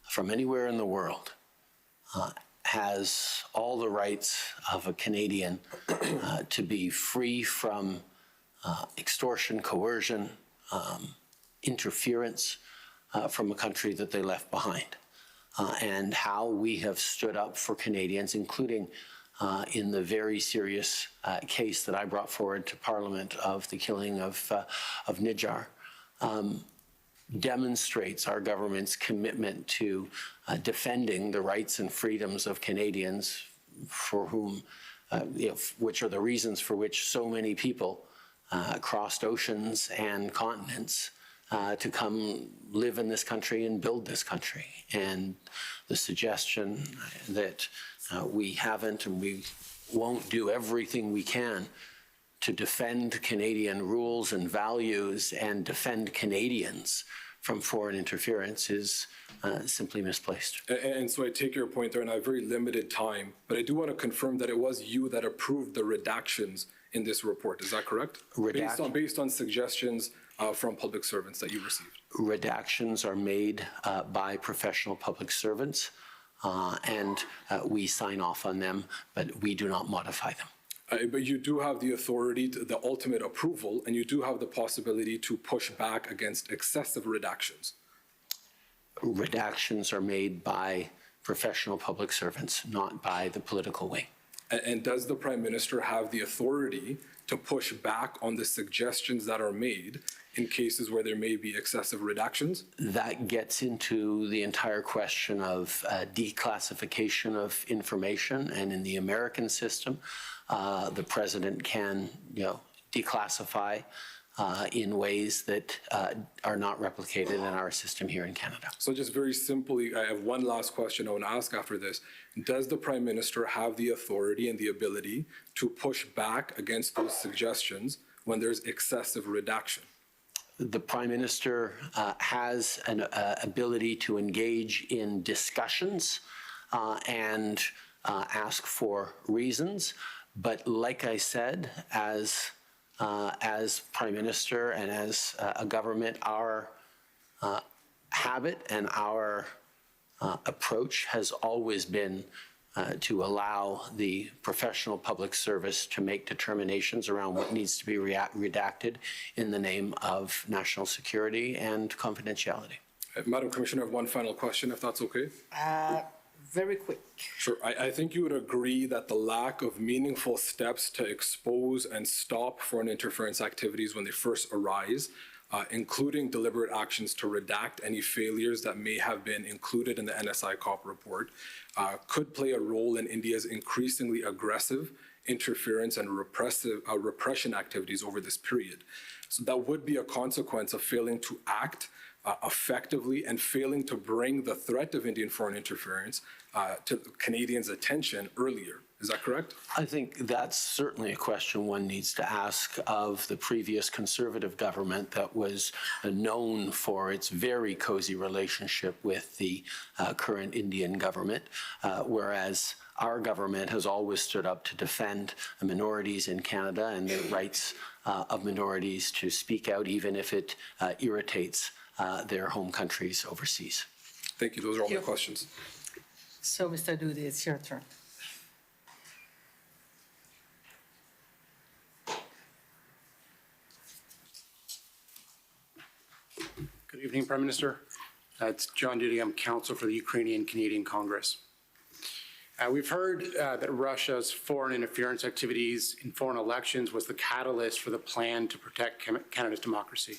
from anywhere in the world has all the rights of a Canadian to be free from extortion, coercion, interference from a country that they left behind, and how we have stood up for Canadians, including in the very serious case that I brought forward to Parliament of the killing of Nijar, demonstrates our government's commitment to defending the rights and freedoms of Canadians, for whom, which are the reasons for which so many people crossed oceans and continents to come live in this country and build this country. And the suggestion that we haven't and we won't do everything we can to defend Canadian rules and values and defend Canadians from foreign interference is simply misplaced.
And so I take your point there, and I have very limited time, but I do want to confirm that it was you that approved the redactions in this report. Is that correct? Based on suggestions from public servants that you received.
Redactions are made by professional public servants, and we sign off on them, but we do not modify them.
But you do have the authority, the ultimate approval, and you do have the possibility to push back against excessive redactions.
Redactions are made by professional public servants, not by the political wing.
And does the Prime Minister have the authority to push back on the suggestions that are made in cases where there may be excessive redactions?
That gets into the entire question of declassification of information, and in the American system, the President can, declassify in ways that are not replicated in our system here in Canada.
So just very simply, I have one last question I want to ask after this. Does the Prime Minister have the authority and the ability to push back against those suggestions when there's excessive redaction?
The Prime Minister has an ability to engage in discussions and ask for reasons. But like I said, as Prime Minister and as a government, our habit and our approach has always been to allow the professional public service to make determinations around what needs to be redacted in the name of national security and confidentiality.
Madam Commissioner, I have one final question, if that's okay.
Very quick.
Sure. I think you would agree that the lack of meaningful steps to expose and stop foreign interference activities when they first arise, including deliberate actions to redact any failures that may have been included in the NSI COP report, could play a role in India's increasingly aggressive interference and repression activities over this period. So that would be a consequence of failing to act effectively and failing to bring the threat of Indian foreign interference to Canadians' attention earlier. Is that correct?
I think that's certainly a question one needs to ask of the previous Conservative government that was known for its very cozy relationship with the current Indian government, whereas our government has always stood up to defend minorities in Canada and the rights of minorities to speak out, even if it irritates their home countries overseas.
Thank you. Those are all my questions.
So, Mr. Doody, it's your turn.
Good evening, Prime Minister. It's John Doody. I'm counsel for the Ukrainian Canadian Congress. We've heard that Russia's foreign interference activities in foreign elections was the catalyst for the plan to protect Canada's democracy,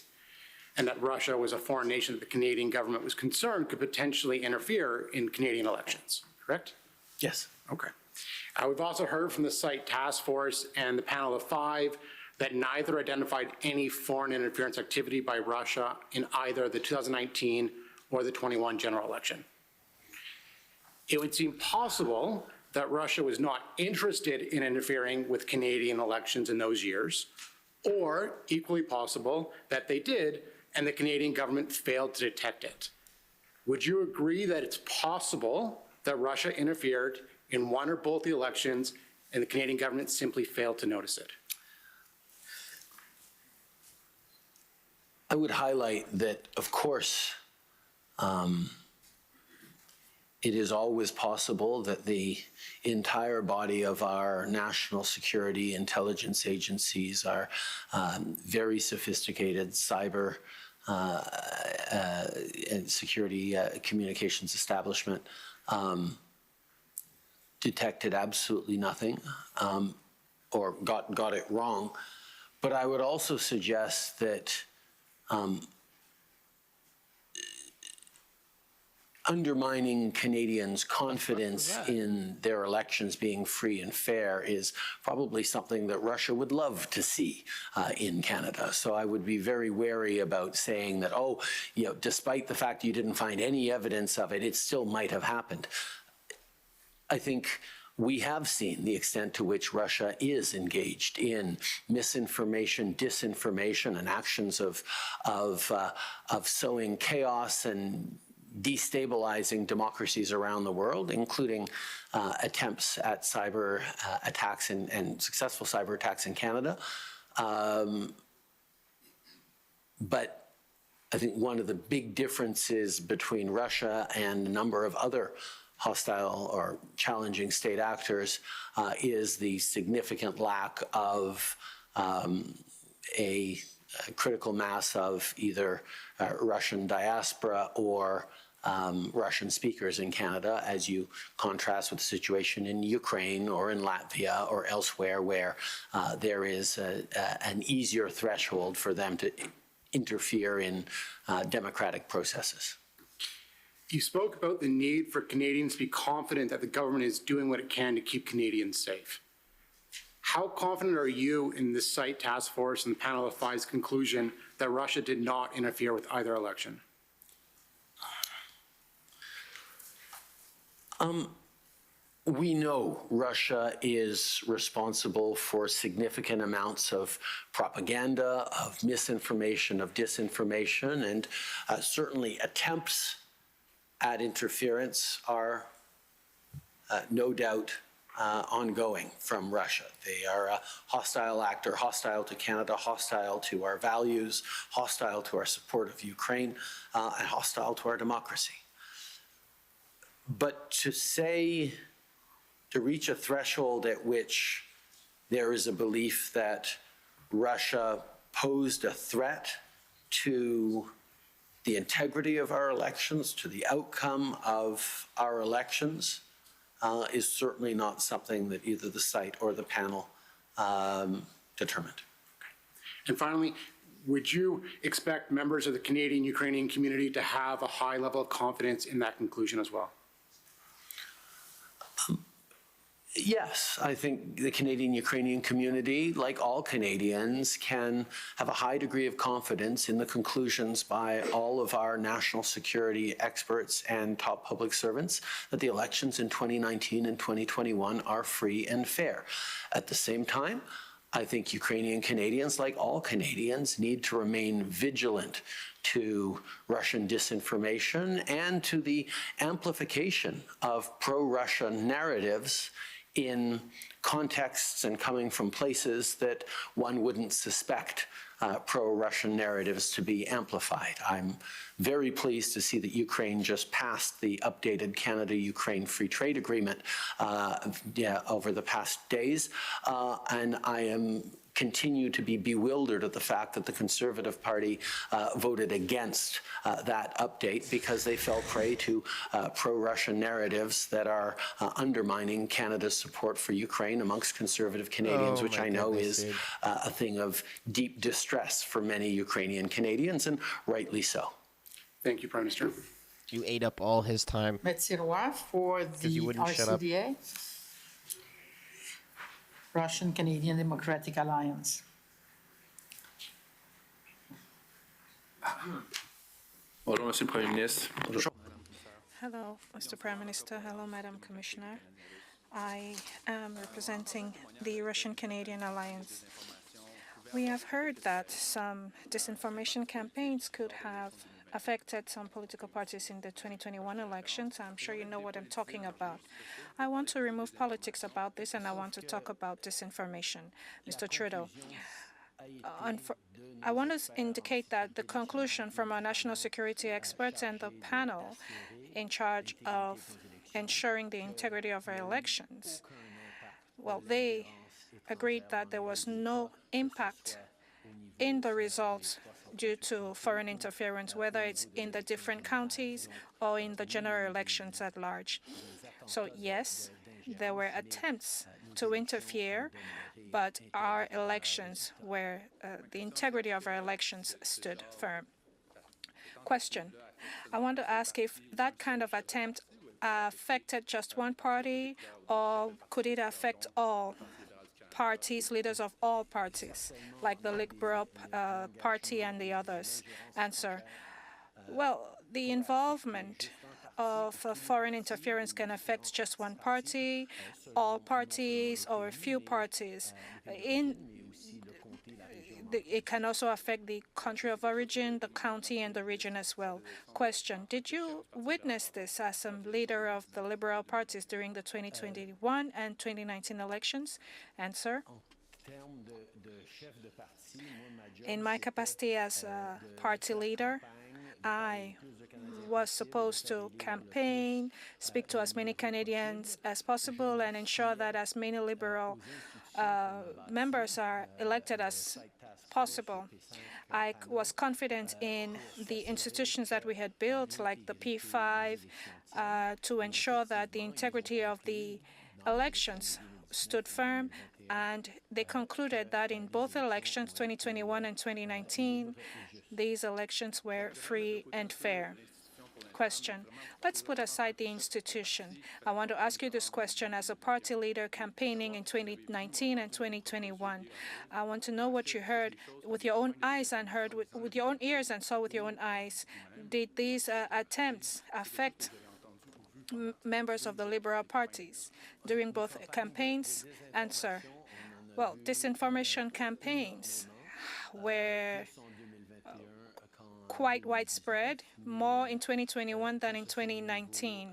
and that Russia was a foreign nation that the Canadian government was concerned could potentially interfere in Canadian elections, correct?
Yes.
Okay. We've also heard from the site task force and the panel of 5 that neither identified any foreign interference activity by Russia in either the 2019 or the 21 general election. It would seem possible that Russia was not interested in interfering with Canadian elections in those years, or equally possible that they did and the Canadian government failed to detect it. Would you agree that it's possible that Russia interfered in one or both the elections and the Canadian government simply failed to notice it?
I would highlight that, of course, it is always possible that the entire body of our national security intelligence agencies, our very sophisticated cyber and security communications establishment detected absolutely nothing or got it wrong. But I would also suggest that undermining Canadians' confidence in their elections being free and fair is probably something that Russia would love to see in Canada. So I would be very wary about saying that, oh, you know, despite the fact you didn't find any evidence of it, it still might have happened. I think we have seen the extent to which Russia is engaged in misinformation, disinformation, and actions of sowing chaos and destabilizing democracies around the world, including attempts at cyber attacks and successful cyber attacks in Canada. But I think one of the big differences between Russia and a number of other hostile or challenging state actors is the significant lack of a critical mass of either Russian diaspora or Russian speakers in Canada, as you contrast with the situation in Ukraine or in Latvia or elsewhere where there is an easier threshold for them to interfere in democratic processes.
You spoke about the need for Canadians to be confident that the government is doing what it can to keep Canadians safe. How confident are you in this site task force and the panel of five's conclusion that Russia did not interfere with either election?
We know Russia is responsible for significant amounts of propaganda, of misinformation, of disinformation, and certainly attempts at interference are no doubt ongoing from Russia. They are a hostile actor, hostile to Canada, hostile to our values, hostile to our support of Ukraine, and hostile to our democracy. But to reach a threshold at which there is a belief that Russia posed a threat to the integrity of our elections, to the outcome of our elections, is certainly not something that either the site or the panel determined.
And finally, would you expect members of the Canadian-Ukrainian community to have a high level of confidence in that conclusion as well?
Yes, I think the Canadian-Ukrainian community, like all Canadians, can have a high degree of confidence in the conclusions by all of our national security experts and top public servants that the elections in 2019 and 2021 are free and fair. At the same time, I think Ukrainian Canadians, like all Canadians, need to remain vigilant to Russian disinformation and to the amplification of pro-Russia narratives in contexts and coming from places that one wouldn't suspect pro-Russian narratives to be amplified. I'm very pleased to see that Ukraine just passed the updated Canada-Ukraine Free Trade Agreement over the past days, and I continue to be bewildered at the fact that the Conservative Party voted against that update because they fell prey to pro-Russian narratives that are undermining Canada's support for Ukraine amongst Conservative Canadians, which I know is a thing of deep distress for many Ukrainian Canadians, and rightly so.
Thank you, Prime Minister.
You ate up all his time.
Metzirois for the RCDA. Russian-Canadian Democratic Alliance.
Bonjour, Monsieur le Premier ministre.
Hello, Mr. Prime Minister. Hello, Madam Commissioner. I am representing the Russian-Canadian Alliance. We have heard that some disinformation campaigns could have affected some political parties in the 2021 elections. I'm sure you know what I'm talking about. I want to remove politics about this, and I want to talk about disinformation. Mr. Trudeau, I want to indicate that the conclusion from our national security experts and the panel in charge of ensuring the integrity of our elections, well, they agreed that there was no impact in the results due to foreign interference, whether it's in the different counties or in the general elections at large. So yes, there were attempts to interfere, but our elections were, the integrity of our elections stood firm. Question. I want to ask if that kind of attempt affected just one party, or could it affect all parties, leaders of all parties, like the Liberal Party and the others? Answer. Well, the involvement of foreign interference can affect just one party, all parties, or a few parties. It can also affect the country of origin, the county, and the region as well. Question. Did you witness this as a leader of the Liberal parties during the 2021 and 2019 elections? Answer. In my capacity as a party leader, I was supposed to campaign, speak to as many Canadians as possible, and ensure that as many Liberal members are elected as possible. I was confident in the institutions that we had built, like the P5, to ensure that the integrity of the elections stood firm, and they concluded that in both elections, 2021 and 2019, these elections were free and fair. Question. Let's put aside the institution. I want to ask you this question as a party leader campaigning in 2019 and 2021. I want to know what you heard with your own eyes and heard with your own ears and saw with your own eyes. Did these attempts affect members of the Liberal parties during both campaigns? Answer. Well, disinformation campaigns were quite widespread, more in 2021 than in 2019.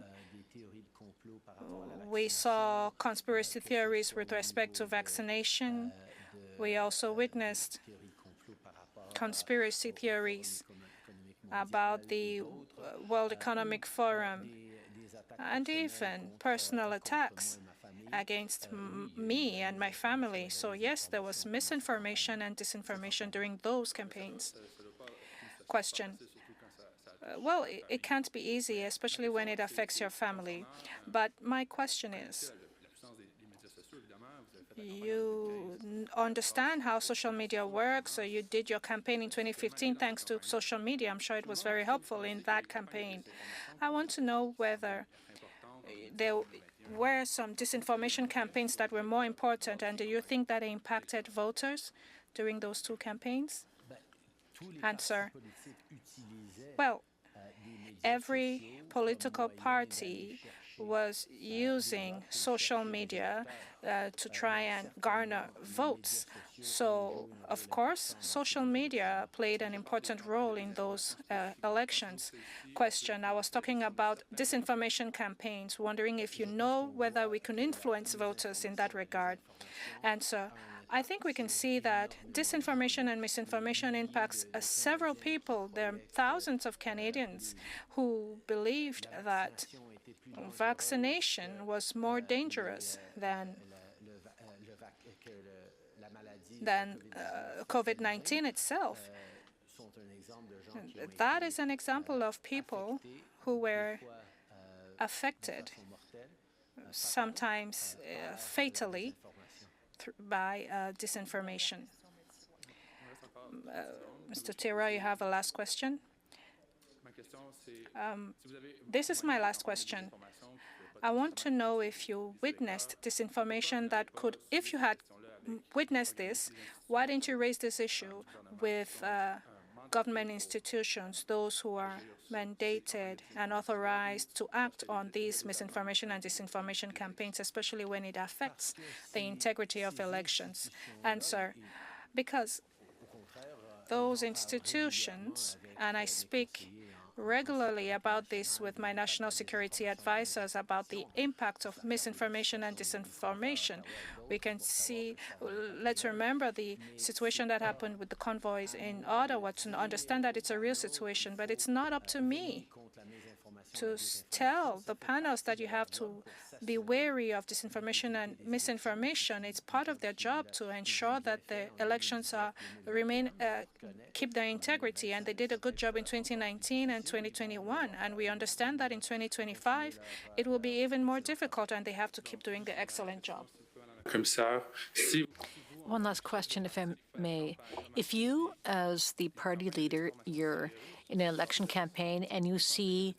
We saw conspiracy theories with respect to vaccination. We also witnessed conspiracy theories about the World Economic Forum, and even personal attacks against me and my family. So yes, there was misinformation and disinformation during those campaigns. Question. Well, it can't be easy, especially when it affects your family. But my question is, you understand how social media works, so you did your campaign in 2015 thanks to social media. I'm sure it was very helpful in that campaign. I want to know whether there were some disinformation campaigns that were more important, and do you think that it impacted voters during those two campaigns? Answer. Well, every political party was using social media to try and garner votes. So, of course, social media played an important role in those elections. Question. I was talking about disinformation campaigns, wondering if you know whether we can influence voters in that regard. Answer. I think we can see that disinformation and misinformation impacts several people. There are thousands of Canadians who believed that vaccination was more dangerous than COVID-19 itself. That is an example of people who were affected, sometimes fatally, by disinformation. Mr. Tira, you have a last question? This is my last question. I want to know if you witnessed disinformation that could, if you had witnessed this, why didn't you raise this issue with government institutions, those who are mandated and authorized to act on these misinformation and disinformation campaigns, especially when it affects the integrity of elections? Answer. Because those institutions, and I speak regularly about this with my national security advisors about the impact of misinformation and disinformation. We can see, let's remember the situation that happened with the convoys in Ottawa to understand that it's a real situation, but it's not up to me tell the panels that you have to be wary of disinformation and misinformation. It's part of their job to ensure that the elections keep their integrity, and they did a good job in 2019 and 2021. And we understand that in 2025, it will be even more difficult, and they have to keep doing the excellent job.
One last question, if I may. If you, as the party leader, you're in an election campaign and you see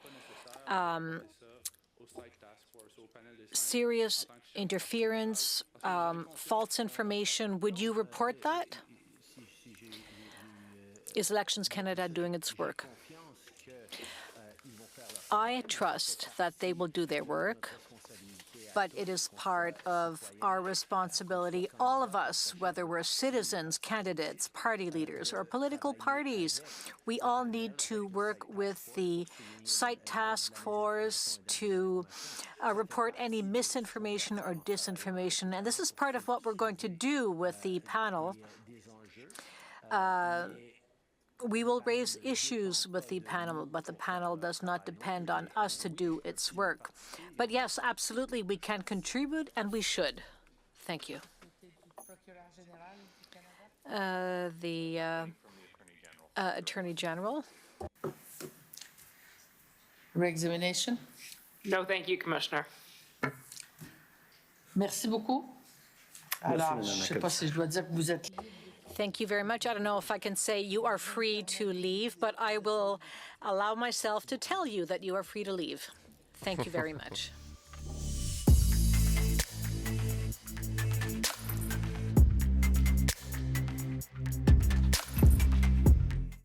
serious interference, false information, would you report that? Is Elections Canada doing its work? I trust that they will do their work, but it is part of our responsibility, all of us, whether we're citizens, candidates, party leaders, or political parties. We all need to work with the site task force to report any misinformation or disinformation. And this is part of what we're going to do with the panel. We will raise issues with the panel, but the panel does not depend on us to do its work. But yes, absolutely, we can contribute, and we should. Thank you. The Attorney General.
Re-examination?
No, thank you, Commissioner.
Merci beaucoup. Alors, je ne sais pas si je dois dire que vous êtes...
Thank you very much. I don't know if I can say you are free to leave, but I will allow myself to tell you that you are free to leave. Thank you very much.